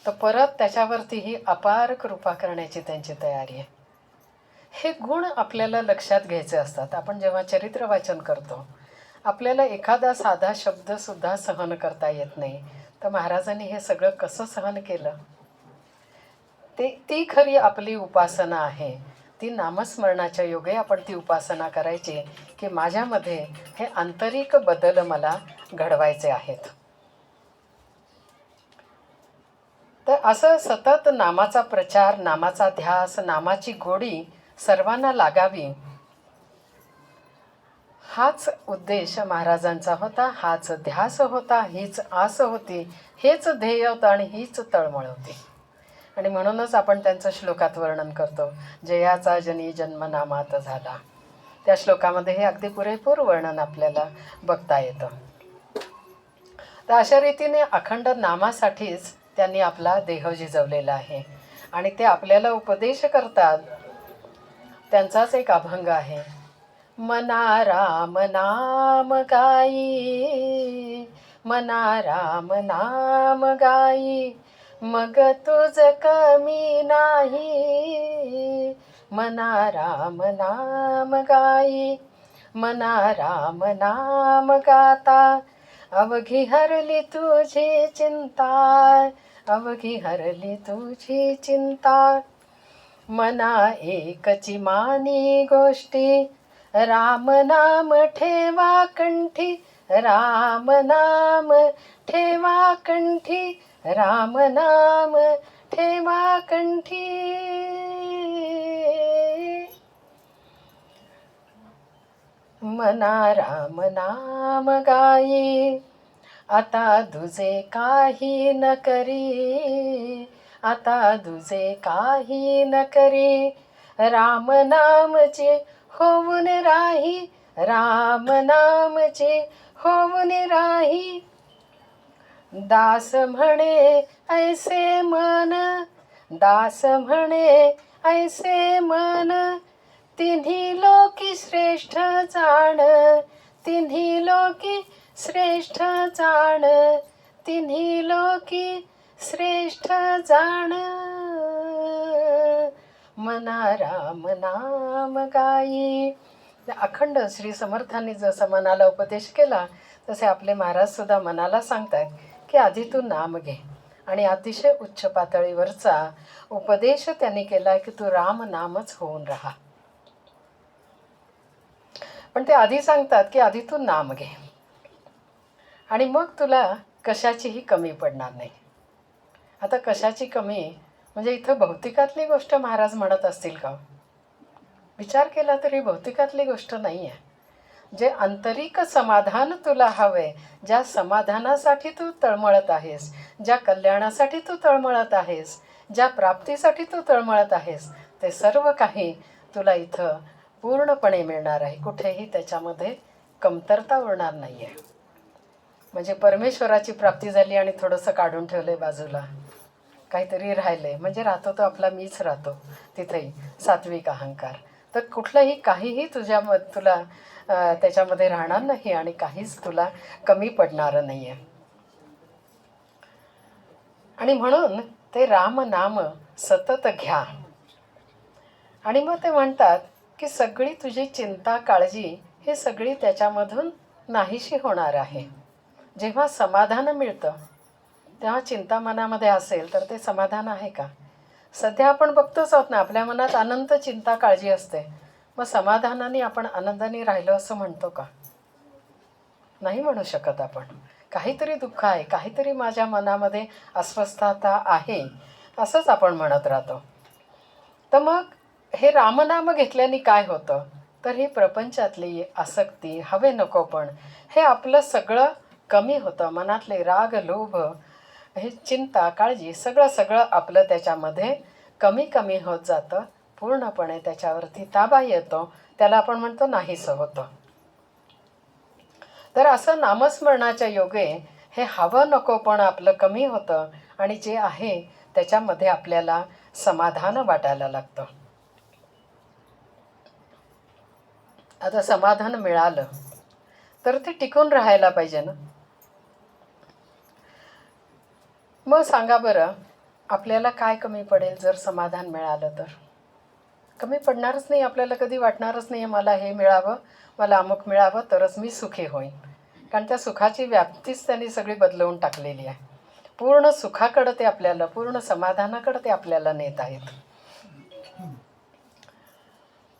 तर परत त्याच्यावरती ही अपार कृपा करण्याची त्यांची तयारी आहे. हे गुण आपल्याला लक्षात घ्यायचे असतात. आपण जेव्हा चरित्र वाचन करतो, आपल्याला एखादा साधा शब्दसुद्धा सहन करता येत नाही, तर महाराजांनी हे सगळं कसं सहन केलं, ती खरी आपली उपासना आहे. ती नामस्मरणाच्या योगे आपण ती उपासना करायची की माझ्यामध्ये हे आंतरिक बदल मला घडवायचे आहेत. तर असं सतत नामाचा प्रचार, नामाचा ध्यास, नामाची गोडी सर्वांना लागावी, हाच उद्देश महाराजांचा होता, हाच ध्यास होता, हीच आस होती, हेच ध्येय होतं आणि हीच तळमळ होती. आणि म्हणूनच आपण त्यांचं श्लोकात वर्णन करतो, जयाचा जनी जन्म नामात झाला. त्या श्लोकामध्ये हे अगदी पुरेपूर वर्णन आपल्याला बघता येतं. तर अशा रीतीने अखंड नामासाठीच त्यांनी आपला देह झिजवलेला आहे. आणि ते आपल्याला उपदेश करतात. त्यांचाच एक अभंग आहे, मना राम नाम गाई, मना राम नाम गाई, मग तुझ कमी नाही. मना राम नाम गाई, मना राम नाम गाता, अवघी हरली तुझी चिंता, अवघी हरली तुझी चिंता. मना एकची मानी गोष्टी, राम नाम ठेवा कंठी, राम नाम ठेवा कंठी, राम नाम ठेवा कंठी. मना राम नाम गाई, आता दुजे काही न करी, आता दुजे काही न करी. राम नामचे होऊन राही, राम नामचे होऊन राही. दास म्हणे ऐसे मन, दास म्हणे ऐसे मन, तिन्ही लोकी श्रेष्ठ जाण, तिन्ही लोकी श्रेष्ठ जाण, तिन्ही लोकी श्रेष्ठ जाण. मना राम नाम गाई. अखंड श्री समर्थांनी जसं मनाला उपदेश केला, तसे आपले महाराज सुद्धा मनाला सांगतात की आधी तू नाम घे. आणि अतिशय उच्च पातळीवरचा उपदेश त्यांनी केला की तू राम नामच होऊन राहा. पण ते आधी सांगतात की आधी तू नाम घे आणि मग तुला कशाचीही कमी पडणार नाही. आता कशाची कमी म्हणजे इथं भौतिकातली गोष्ट महाराज म्हणत असतील का? विचार केला तरी भौतिकातली गोष्ट नाही आहे. जे आंतरिक समाधान तुला हवे, ज्या समाधानासाठी तू तळमळत आहेस, ज्या कल्याणासाठी तू तळमळत आहेस, ज्या प्राप्तीसाठी तू तळमळत आहेस, ते सर्व काही तुला इथं पूर्णपणे मिळणार आहे. कुठेही त्याच्यामध्ये कमतरता उरणार नाही आहे. म्हणजे परमेश्वराची प्राप्ती झाली आणि थोडंसं काढून ठेवलं आहे बाजूला, काहीतरी राहिलं आहे, म्हणजे राहतो तो आपला मीच राहतो तिथेही सात्विक अहंकार. तर कुठलंही काहीही तुला त्याच्यामध्ये राहणार नाही आणि काहीच तुला कमी पडणार नाही आहे. आणि म्हणून ते राम नाम सतत घ्या. आणि मग ते म्हणतात की सगळी तुझी चिंता काळजी हे सगळी त्याच्यामधून नाहीशी होणार आहे. जेव्हा समाधान मिळतं तेव्हा चिंता मनामध्ये असेल तर ते समाधान आहे का? सध्या आपण बघतोच आहोत ना, आपल्या मनात अनंत चिंता काळजी असते. मग समाधानाने आपण आनंदाने राहिलो असं म्हणतो का? नाही म्हणू शकत आपण. काहीतरी दुःख आहे, काहीतरी माझ्या मनामध्ये अस्वस्थता आहे असंच आपण म्हणत राहतो. तर मग हे रामनाम घेतल्याने काय होतं, तर ही प्रपंचातली आसक्ती, हवे नको पण हे आपलं सगळं कमी होतं. मनातले राग लोभ हे चिंता काळजी सगळं आपलं त्याच्यामध्ये कमी कमी होत जातं. पूर्णपणे त्याच्यावरती ताबा येतो. त्याला आपण म्हणतो नाहीसं होतं. तर असं नामस्मरणाच्या योगे हे हवं नको पण आपलं कमी होतं आणि जे आहे त्याच्यामध्ये आपल्याला समाधान वाटायला लागतं. आता समाधान मिळालं तर ते टिकून राहायला पाहिजे ना. मग सांगा बरं, आपल्याला काय कमी पडेल जर समाधान मिळालं तर? कमी पडणारच नाही. आपल्याला कधी वाटणारच नाही मला हे मिळावं, मला अमुक मिळावं तरच मी सुखी होईन. कारण त्या सुखाची व्याप्तीच त्यांनी सगळी बदलवून टाकलेली आहे. पूर्ण सुखाकडं ते आपल्याला, पूर्ण समाधानाकडं ते आपल्याला नेत आहेत.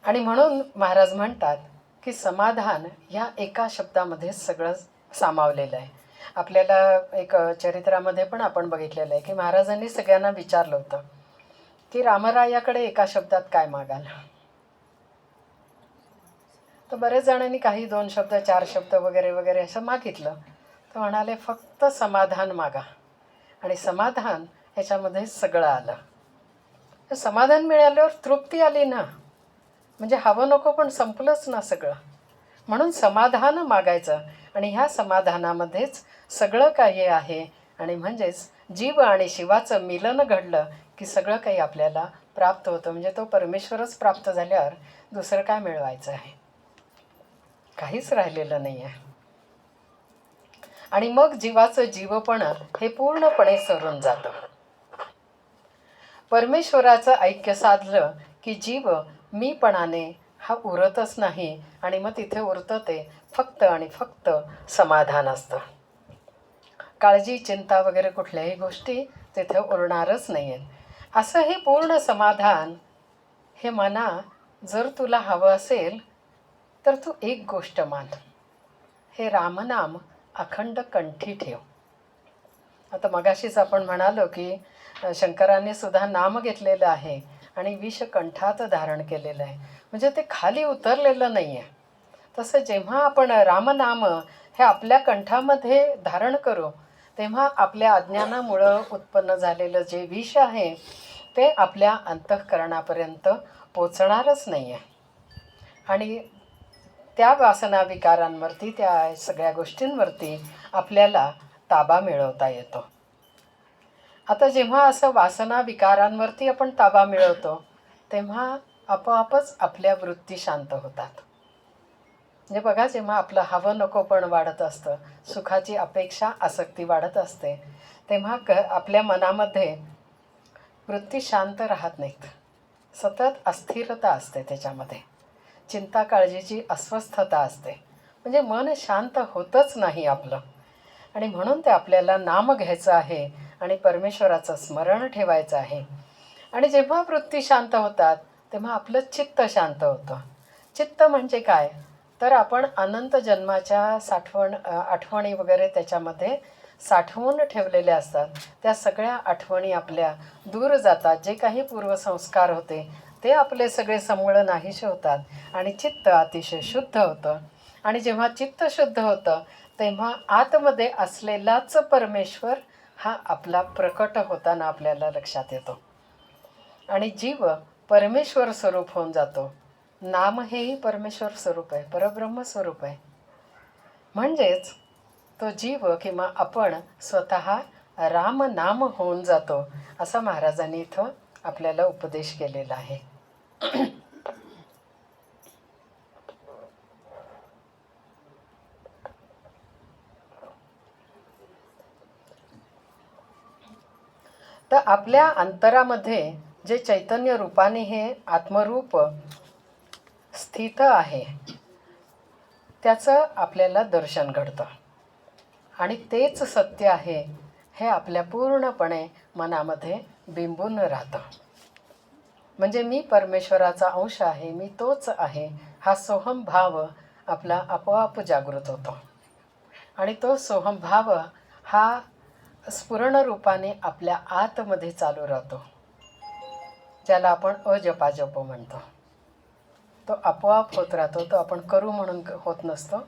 आणि म्हणून महाराज म्हणतात की समाधान ह्या एका शब्दामध्ये सगळं सामावलेलं आहे. आपल्याला एक चरित्रामध्ये पण आपण बघितलेलं आहे की महाराजांनी सगळ्यांना विचारलं होतं की रामरायाकडे एका शब्दात काय मागाल. तर बरेच जणांनी काही 2 शब्द 4 शब्द वगैरे वगैरे असं मागितलं. तर म्हणाले फक्त समाधान मागा, आणि समाधान ह्याच्यामध्ये सगळं आलं. तर समाधान मिळाल्यावर तृप्ती आली ना, म्हणजे हवं नको पण संपलंच ना सगळं. म्हणून समाधान मागायचं, आणि ह्या समाधानामध्येच सगळं काही आहे. आणि म्हणजेच जीव आणि शिवाचं मिलन घडलं की सगळं काही आपल्याला प्राप्त होतं. म्हणजे तो परमेश्वरच प्राप्त झाल्यावर दुसरं काय मिळवायचं आहे? काहीच राहिलेलं नाही आहे. आणि मग जीवाचं जीवपण हे पूर्णपणे सरून जातं. परमेश्वराचं ऐक्य साधलं की जीव मीपणाने हा उरतच नाही, आणि मग तिथे उरतं ते फक्त आणि फक्त समाधान असतं. काळजी चिंता वगैरे कुठल्याही गोष्टी तिथे उरणारच नाही आहेत. असं हे पूर्ण समाधान हे मना जर तुला हवं असेल तर तू एक गोष्ट मान, हे रामनाम अखंड कंठी ठेव. आता मगाशीच आपण म्हणालो की शंकरांनी सुद्धा नाम घेतलेलं आहे आणि विष कंठात धारण केलेलं आहे, म्हणजे ते खाली उतरलेलं नाही आहे. तसं जेव्हा आपण रामनाम हे आपल्या कंठामध्ये धारण करू तेव्हा आपल्या अज्ञानामुळं उत्पन्न झालेलं जे विष आहे ते आपल्या अंतःकरणापर्यंत पोचणारच नाही आहे. आणि त्या वासना विकारांवरती, त्या सगळ्या गोष्टींवरती आपल्याला ताबा मिळवता येतो. आता जेव्हा असं वासना विकारांवरती आपण ताबा मिळवतो तेव्हा आपोआपच आपल्या वृत्ती शांत होतात. म्हणजे बघा, जेव्हा आपलं हवं नको पण वाढत असतं, सुखाची अपेक्षा आसक्ती वाढत असते, तेव्हा आपल्या मनामध्ये वृत्ती शांत राहत नाहीत. सतत अस्थिरता असते, त्याच्यामध्ये चिंता काळजीची अस्वस्थता असते. म्हणजे मन शांत होतच नाही आपलं. आणि म्हणून ते आपल्याला नाम घ्यायचं आहे आणि परमेश्वराचं स्मरण ठेवायचं आहे. आणि जेव्हा वृत्ती शांत होतात तेव्हा आपलं चित्त शांत होतं. चित्त म्हणजे काय तर आपण अनंत जन्माच्या आठवणी वगैरे त्याच्यामध्ये साठवून ठेवलेल्या असतात. त्या सगळ्या आठवणी आपल्या दूर जातात. जे काही पूर्वसंस्कार होते ते आपले सगळे समूळ नाहीसे होतात आणि चित्त अतिशय शुद्ध होतं. आणि जेव्हा चित्त शुद्ध होतं तेव्हा आतमध्ये असलेलाच परमेश्वर हा आपला प्रकट होताना आपल्याला लक्षात येतो आणि जीव परमेश्वर स्वरूप होऊन जातो. नाम हेही परमेश्वर स्वरूप आहे, परब्रह्म स्वरूप आहे. म्हणजेच तो जीव किंवा आपण स्वतः राम नाम होऊन जातो, असा महाराजांनी इथं आपल्याला उपदेश केलेला आहे. तर आपल्या अंतरामध्ये जे चैतन्य रूपाने हे आत्मरूप स्थित आहे त्याचं आपल्याला दर्शन घडतं आणि तेच सत्य आहे हे आपल्या पूर्णपणे मनामध्ये बिंबून राहतं. म्हणजे मी परमेश्वराचा अंश आहे, मी तोच आहे, हा सोहम भाव आपला आपोआप जागृत होतो. आणि तो सोहम भाव हा स्फुरण रूपाने आपल्या आतमध्ये चालू राहतो, ज्याला आपण अजपाजप म्हणतो. तो आपोआप होत राहतो, तो आपण करू म्हणून होत नसतो.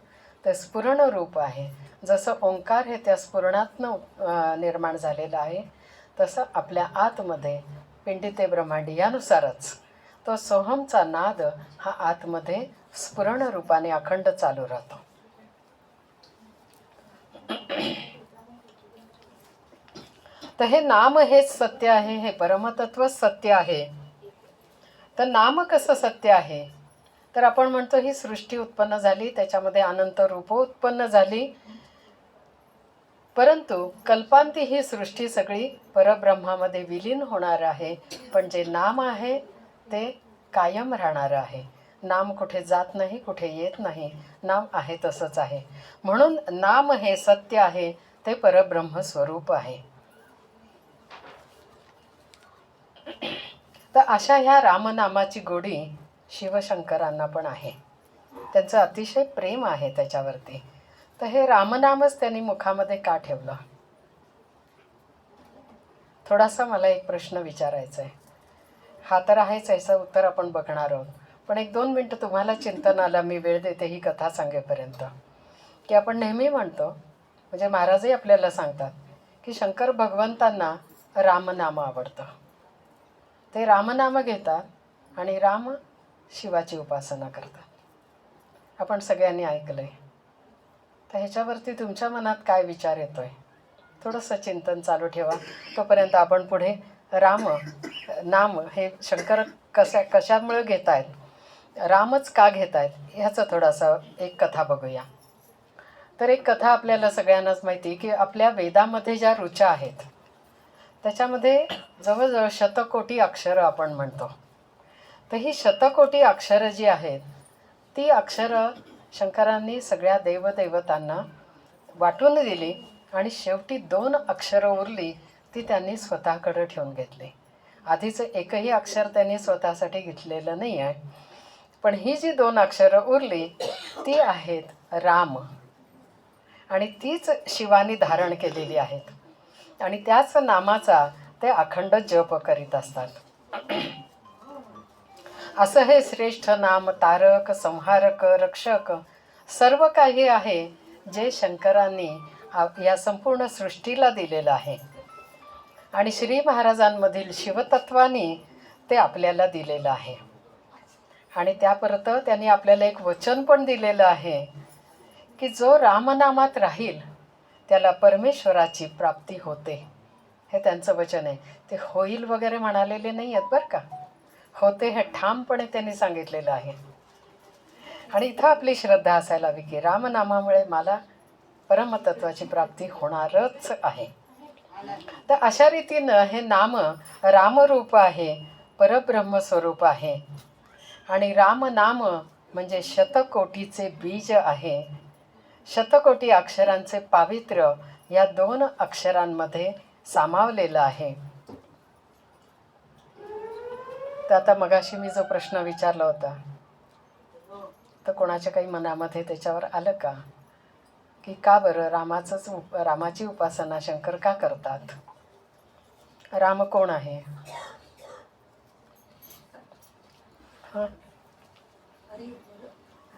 ते स्फुरण रूप आहे. जसं ओंकार हे त्या स्फुरणातनं निर्माण झालेलं आहे, तसं आपल्या आतमध्ये पिंडी ते ब्रह्मांडी यानुसारच तो सोहमचा नाद हा आतमध्ये स्फुरण रूपाने अखंड चालू राहतो. तर हे नाम हेच सत्य आहे, हे परमतत्वच सत्य आहे. तर नाम कसं सत्य आहे तर आपण म्हणतो ही सृष्टी उत्पन्न झाली, त्याच्यामध्ये अनंत रूपं उत्पन्न झाली, परंतु कल्पांती ही सृष्टी सगळी परब्रह्मामध्ये विलीन होणार आहे. पण जे नाम आहे ते कायम राहणार आहे. नाम कुठे जात नाही, कुठे येत नाही. नाम आहे तसंच आहे. म्हणून नाम हे सत्य आहे, ते परब्रह्म स्वरूप आहे. तर अशा ह्या रामनामाची गोडी शिवशंकरांना पण आहे. त्यांचं अतिशय प्रेम आहे त्याच्यावरती. तर हे रामनामच त्यांनी मुखामध्ये का ठेवलं? थोडासा मला एक प्रश्न विचारायचा आहे. हा तर आहेच, याचं उत्तर आपण बघणार आहोत. पण 1-2 मिनटं तुम्हाला चिंतनाला मी वेळ देते ही कथा सांगेपर्यंत. की आपण नेहमी म्हणतो, म्हणजे महाराजही आपल्याला सांगतात की शंकर भगवंतांना रामनाम आवडतं. ते रामनाम घेतात आणि राम शिवाची उपासना करतात. आपण सगळ्यांनी ऐकलं आहे. तर ह्याच्यावरती तुमच्या मनात काय विचार येतो आहे? थोडंसं चिंतन चालू ठेवा. तोपर्यंत आपण पुढे नाम हे शंकर कशामुळे घेत आहेत, रामच का घेत आहेत, ह्याचं थोडासा एक कथा बघूया. तर एक कथा आपल्याला सगळ्यांनाच माहिती की आपल्या वेदामध्ये ज्या ऋचा आहेत त्याच्यामध्ये जवळजवळ शतकोटी अक्षरं आपण म्हणतो. तर ही शतकोटी अक्षरं जी आहेत ती अक्षरं शंकरांनी सगळ्या देवदेवतांना वाटून दिली आणि शेवटी 2 अक्षरं उरली ती त्यांनी स्वतःकडे ठेवून घेतली. आधीचं एकही अक्षर त्यांनी स्वतःसाठी घेतलेलं नाही आहे. पण ही जी 2 अक्षरं उरली ती आहेत राम, आणि तीच शिवानी धारण केलेली आहेत आणि त्याच नामाचा ते अखंड जप करीत असतात. असं हे श्रेष्ठ नाम तारक, संहारक, रक्षक सर्व काही आहे जे शंकरांनी या संपूर्ण सृष्टीला दिलेलं आहे. आणि श्री महाराजांमधील शिवतत्वानी ते आपल्याला दिलेलं आहे. आणि त्यापरत त्यांनी आपल्याला एक वचन पण दिलेलं आहे की जो रामनामात राहील त्याला परमेश्वराची प्राप्ती होते. हे त्यांचं वचन आहे. ते होईल वगैरे म्हणालेले नाही आहेत बरं का, होते हे ठामपणे त्यांनी सांगितलेलं आहे. आणि इथं आपली श्रद्धा असायला हवी की रामनामामुळे मला परमतत्वाची प्राप्ती होणारच आहे. तर अशा रीतीनं हे नाम रामरूप आहे, परब्रह्मस्वरूप आहे. आणि रामनाम म्हणजे शतकोटीचे बीज आहे. शतकोटी अक्षरांचे पावित्र्य या 2 अक्षरांमध्ये सामावलेलं आहे. तर आता मगाशी मी जो प्रश्न विचारला होता तर कोणाच्या काही मनामध्ये त्याच्यावर आलं का की का बरं रामाची उपासना शंकर का करतात? राम कोण आहे?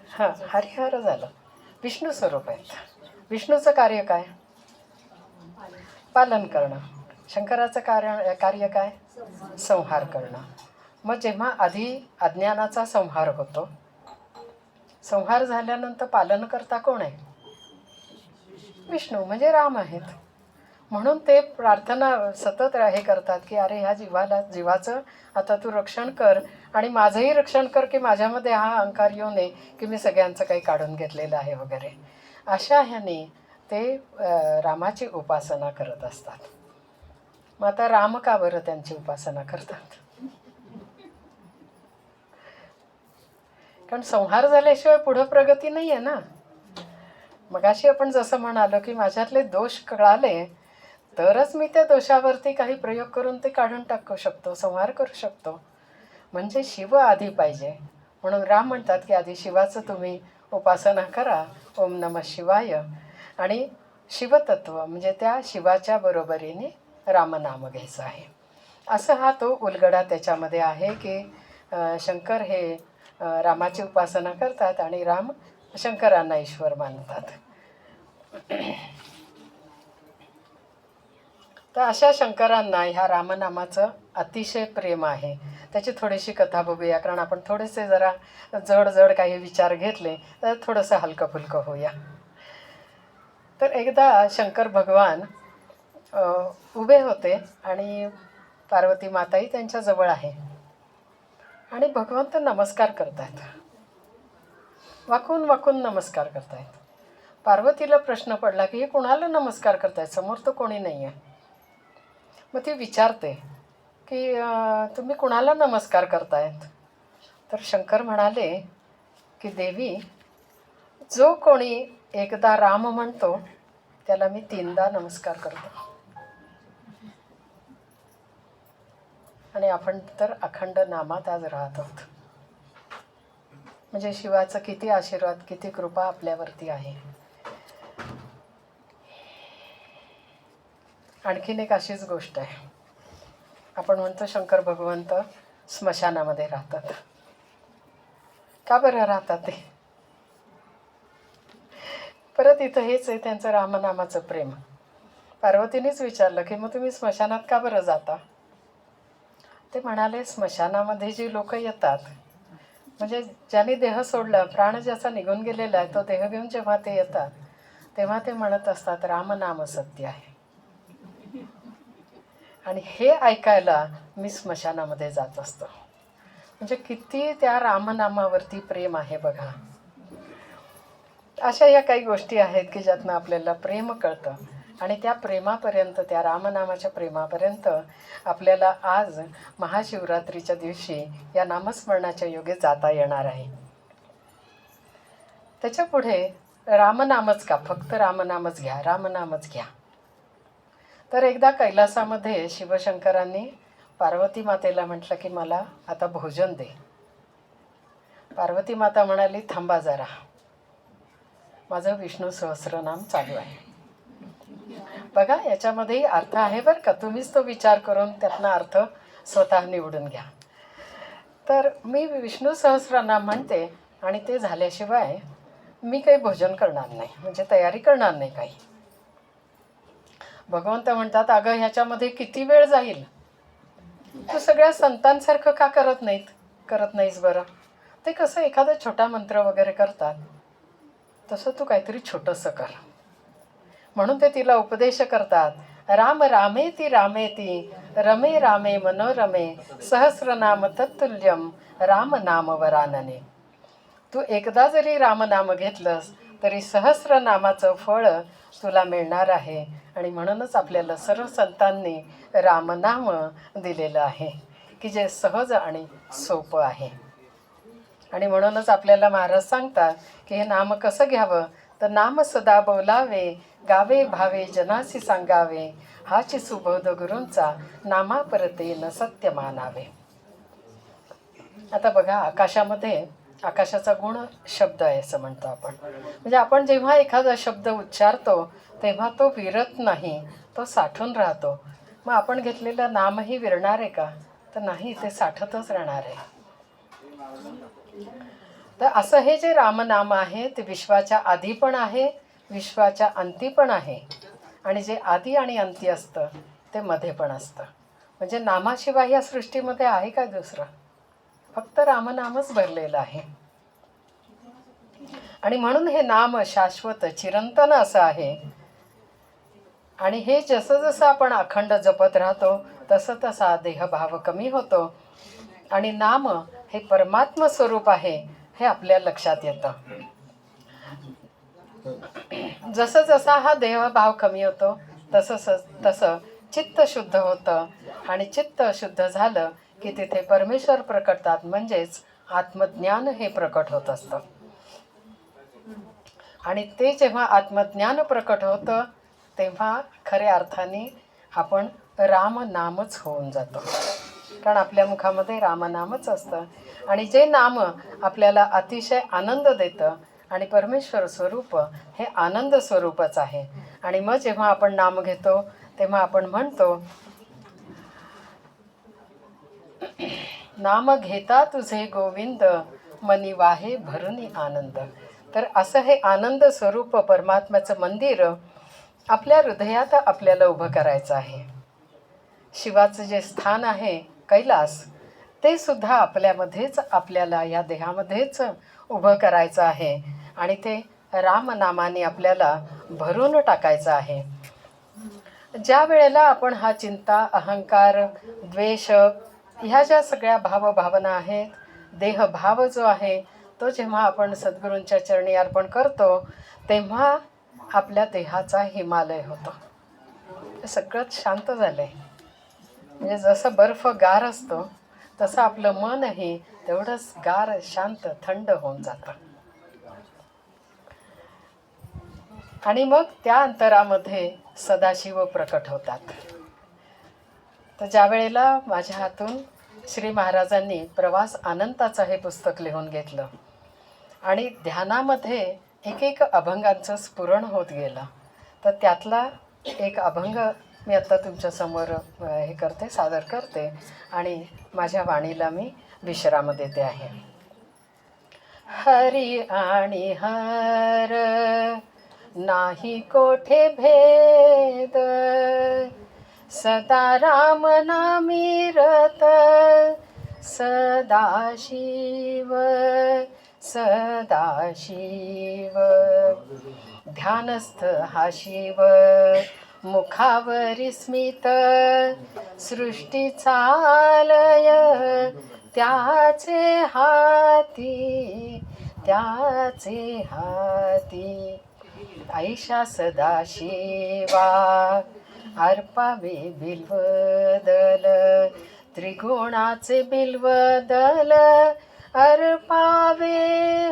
हां, हरिहर झालं, विष्णू स्वरूप आहेत. विष्णूचं कार्य काय? पालन करणं. शंकराचं कार्य काय? संहार करणं. मग जेव्हा आधी अज्ञानाचा संहार होतो, संहार झाल्यानंतर पालन करता कोण आहे? विष्णू म्हणजे राम आहेत. म्हणून ते प्रार्थना सतत हे करतात की अरे ह्या जीवाचं आता तू रक्षण कर आणि माझंही रक्षण कर की माझ्यामध्ये हा अहंकार येऊ नये की मी सगळ्यांचं काही काढून घेतलेलं आहे वगैरे. अशा ह्याने ते रामाची उपासना करत असतात. मग आता राम का बरं त्यांची उपासना करतात? कारण संहार झाल्याशिवाय पुढं प्रगती नाही आहे ना. मगाशी आपण जसं म्हणालो की माझ्यातले दोष कळाले तरच मी त्या दोषावरती काही प्रयोग करून ते काढून टाकू शकतो, संहार करू शकतो. म्हणजे शिव आधी पाहिजे. म्हणून राम म्हणतात की आधी शिवाचं तुम्ही उपासना करा, ओम नमः शिवाय, आणि शिवतत्व म्हणजे त्या शिवाच्या बरोबरीने रामनाम घ्यायचं आहे. असं हा तो उलगडा त्याच्यामध्ये आहे की शंकर हे रामाची उपासना करतात आणि राम शंकरांना ईश्वर मानतात. तर अशा शंकरांना ह्या रामनामाचं अतिशय प्रेम आहे. त्याची थोडीशी कथा बघूया, कारण आपण थोडेसे जरा जड काही विचार घेतले तर थोडंसं हलकं फुलकं होऊया. तर एकदा शंकर भगवान उभे होते आणि पार्वती माताही त्यांच्याजवळ आहे आणि भगवंत नमस्कार करतात. वाकून वाकून नमस्कार करतायत. पार्वतीला प्रश्न पडला की हे कुणाला नमस्कार करतायत, समोर तर कोणी नाही आहे. मग ती विचारते की तुम्ही कुणाला नमस्कार करतायत? तर शंकर म्हणाले की देवी, जो कोणी एकदा राम म्हणतो त्याला मी 3दा नमस्कार करतो. आणि आपण तर अखंड नामात आज राहत आहोत. म्हणजे शिवाचं किती आशीर्वाद, किती कृपा आपल्यावरती आहे. आणखीन एक अशीच गोष्ट आहे. आपण म्हणतो शंकर भगवंत स्मशानामध्ये राहतात. का बरं राहतात ते? परत इथं हेच आहे त्यांचं रामनामाचं प्रेम. पार्वतीनेच विचारलं की मग तुम्ही स्मशानात का बरं जाता? ते म्हणाले स्मशानामध्ये जी लोक येतात, म्हणजे ज्यांनी देह सोडला, प्राण ज्याचा निघून गेलेला आहे, तो देह घेऊन जेव्हा ते येतात तेव्हा ते म्हणत असतात रामनाम सत्य आहे. आणि हे ऐकायला मी स्मशानामध्ये जात असतो. म्हणजे किती त्या रामनामावरती प्रेम आहे बघा. अशा या काही गोष्टी आहेत की ज्यातनं आपल्याला प्रेम कळतं. आणि त्या प्रेमापर्यंत, त्या रामनामाच्या प्रेमापर्यंत आपल्याला आज महाशिवरात्रीच्या दिवशी या नामस्मरणाच्या योगे जाता येणार आहे. त्याच्या पुढे रामनामच का, फक्त रामनामच घ्या, रामनामच घ्या. तर एकदा कैलासामध्ये शिवशंकरांनी पार्वती मातेला म्हटलं की मला आता भोजन दे. पार्वती माता म्हणाली थांबा जरा, माझं विष्णू सहस्रनाम चालू आहे. बघा याच्यामध्येही अर्थ आहे बरं का, तुम्हीच तो विचार करून त्यातनं अर्थ स्वतः निवडून घ्या. तर मी विष्णू सहस्रनाम म्हणते आणि ते झाल्याशिवाय मी काही भोजन करणार नाही, म्हणजे तयारी करणार नाही काही. भगवंत म्हणतात अगं ह्याच्यामध्ये किती वेळ जाईल, तू सगळ्या संतांसारखं का करत नाहीस बरं? ते कसं एखादा छोटा मंत्र वगैरे करतात तसं तू काहीतरी छोटंसं कर. म्हणून ते तिला उपदेश करतात. राम रामेति रामेति रमे रामे मनोरमे सहस्रनाम तत्तुल्यम राम नाम वरानने. तू एकदा जरी रामनाम घेतलंस तरी सहस्रनामाचं फळ तुला मिळणार आहे. आणि म्हणूनच आपल्याला सर्व संतांनी रामनाम दिलेलं आहे की जे सहज आणि सोपं आहे. आणि म्हणूनच आपल्याला महाराज सांगतात की हे नाम कसं घ्यावं, तर नाम सदा बोलावे, गावे भावे जनासी सांगावे, हाची सुबोध गुरूंचा नामा परते न सत्य मानावे. आता बघा आकाशामध्ये आकाशाचा गुण शब्द आहे असं म्हणतो आपण. म्हणजे आपण जेव्हा एखादा शब्द उच्चारतो तेव्हा तो विरत नाही, तो साठून राहतो. मग आपण घेतलेलं नामही विरणार आहे का? तर नाही, ते साठतच राहणार आहे. तर असं हे जे रामनाम आहे ते विश्वाच्या आधी पण आहे, विश्वाच्या अंती पण आहे. आणि जे आधी आणि अंती असतं ते मध्ये पण असतं. म्हणजे नामाशिवाय या सृष्टीमध्ये आहे काय दुसरं? फक्त रामनामच भरलेलं आहे. आणि म्हणून हे नाम शाश्वत चिरंतन असं आहे. आणि हे जसं जसं आपण अखंड जपत राहतो तसं तसा देहभाव कमी होतो. आणि नाम हे परमात्म स्वरूप आहे हे आपल्या लक्षात येतं. जसं जसा हा देहभाव कमी होतो तसं चित्त शुद्ध होतं. आणि चित्त शुद्ध झालं की तिथे परमेश्वर प्रकटतात, म्हणजेच आत्मज्ञान हे प्रकट होत असतं. आणि ते जेव्हा आत्मज्ञान प्रकट होतं तेव्हा खऱ्या अर्थाने आपण रामनामच होऊन जातो. कारण आपल्या मुखामध्ये रामनामच असतं. आणि जे नाम आपल्याला अतिशय आनंद देतं, आणि परमेश्वर स्वरूप हे आनंद स्वरूपच आहे. आणि मग जेव्हा आपण नाम घेतो तेव्हा आपण म्हणतो नाम घेता तुझे गोविंद मनी वाहे भरुनी आनंद. तर असं हे आनंद स्वरूप परमात्म्याचं मंदिर आपल्या हृदयात आपल्याला उभं करायचं आहे. शिवाचं जे स्थान आहे कैलास, ते सुद्धा आपल्यामध्येच, आपल्याला या देहामध्येच उभं करायचं आहे. आणि ते रामनामाने आपल्याला भरून टाकायचं आहे. ज्या वेळेला आपण हा चिंता, अहंकार, द्वेष ह्या ज्या सगळ्या भावभावना आहेत, देहभाव जो आहे तो जेव्हा आपण सद्गुरूंच्या चरणी अर्पण करतो तेव्हा आपल्या देहाचा हिमालय होतो. ते सगळंच शांत झालं आहे. म्हणजे जसं बर्फ गार असतो तसं आपलं मनही तेवढंच गार, शांत, थंड होऊन जातं. आणि मग त्या अंतरामध्ये सदाशिव प्रकट होतात. तर ज्या वेळेला माझ्या हातून श्री महाराजांनी प्रवास अनंताचं हे पुस्तक लिहून घेतलं आणि ध्यानामध्ये एक एक अभंगांचं स्फुरण होत गेलं, तर त्यातला एक अभंग मी आत्ता तुमच्यासमोर हे करते, सादर करते आणि माझ्या वाणीला मी विश्राम देते आहे. हरी आणि हर नाही कोठे भेद, सदा राम नामी रत, सदाशिव सदाशिव. ध्यानस्थ हा शिव मुखावरी स्मित, सृष्टी चालय त्याचे हाती, त्याचे हाती. ऐशा सदाशिवा अर्पावे बिल्वदल, त्रिगुणाचे बिल्वदल अर्पावे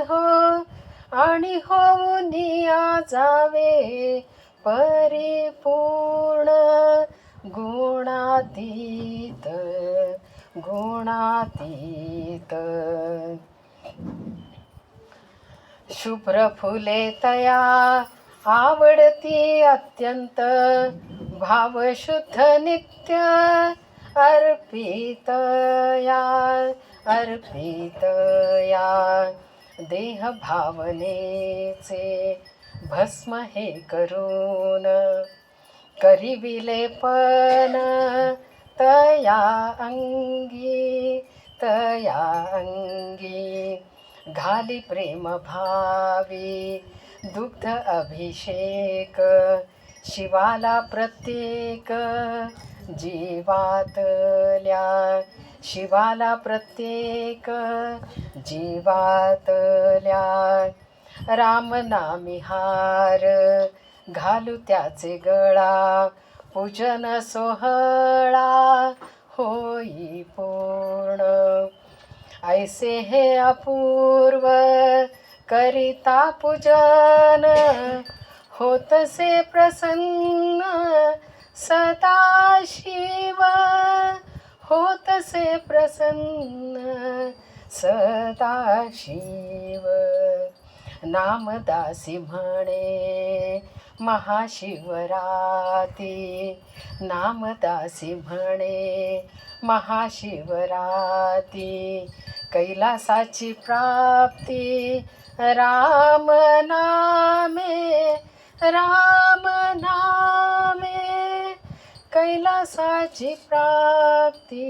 हो, आणि होऊन जावे परिपूर्ण गुणातीत, गुणातीत. शुभ्र फुले तया आवडती अत्यंत, भाव शुद्ध नित्य अर्पित या, अर्पित या. देह भावनेचे भस्म हे करून, करिविलेपन तया अंगी, तया अंगी. घाली प्रेम भावी दुग्ध अभिषेक, शिवाला प्रत्येक जीवातल्या, शिवाला प्रत्येक जीवातल्या. रामनामी हार घालू त्याचे गळा, पूजन सोहळा होई पूर्ण. ऐसे हे अपूर्व करिता पूजन, होतसे प्रसन्न सदाशिव, होतसे प्रसन्न सदाशिव. नामदासी म्हणे महाशिवराती, नामदासी म्हणे महाशिवराती. कैलासाची प्राप्ती राम नामे, राम नामे. कैलासाची प्राप्ती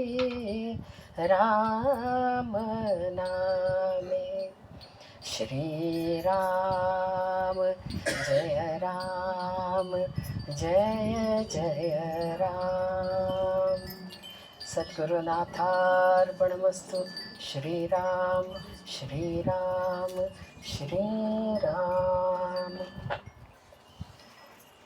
राम नामे. श्रीराम जय राम, जय जय राम. सद्गुरुनाथार्पणमस्तु. श्रीराम श्रीराम श्रीराम.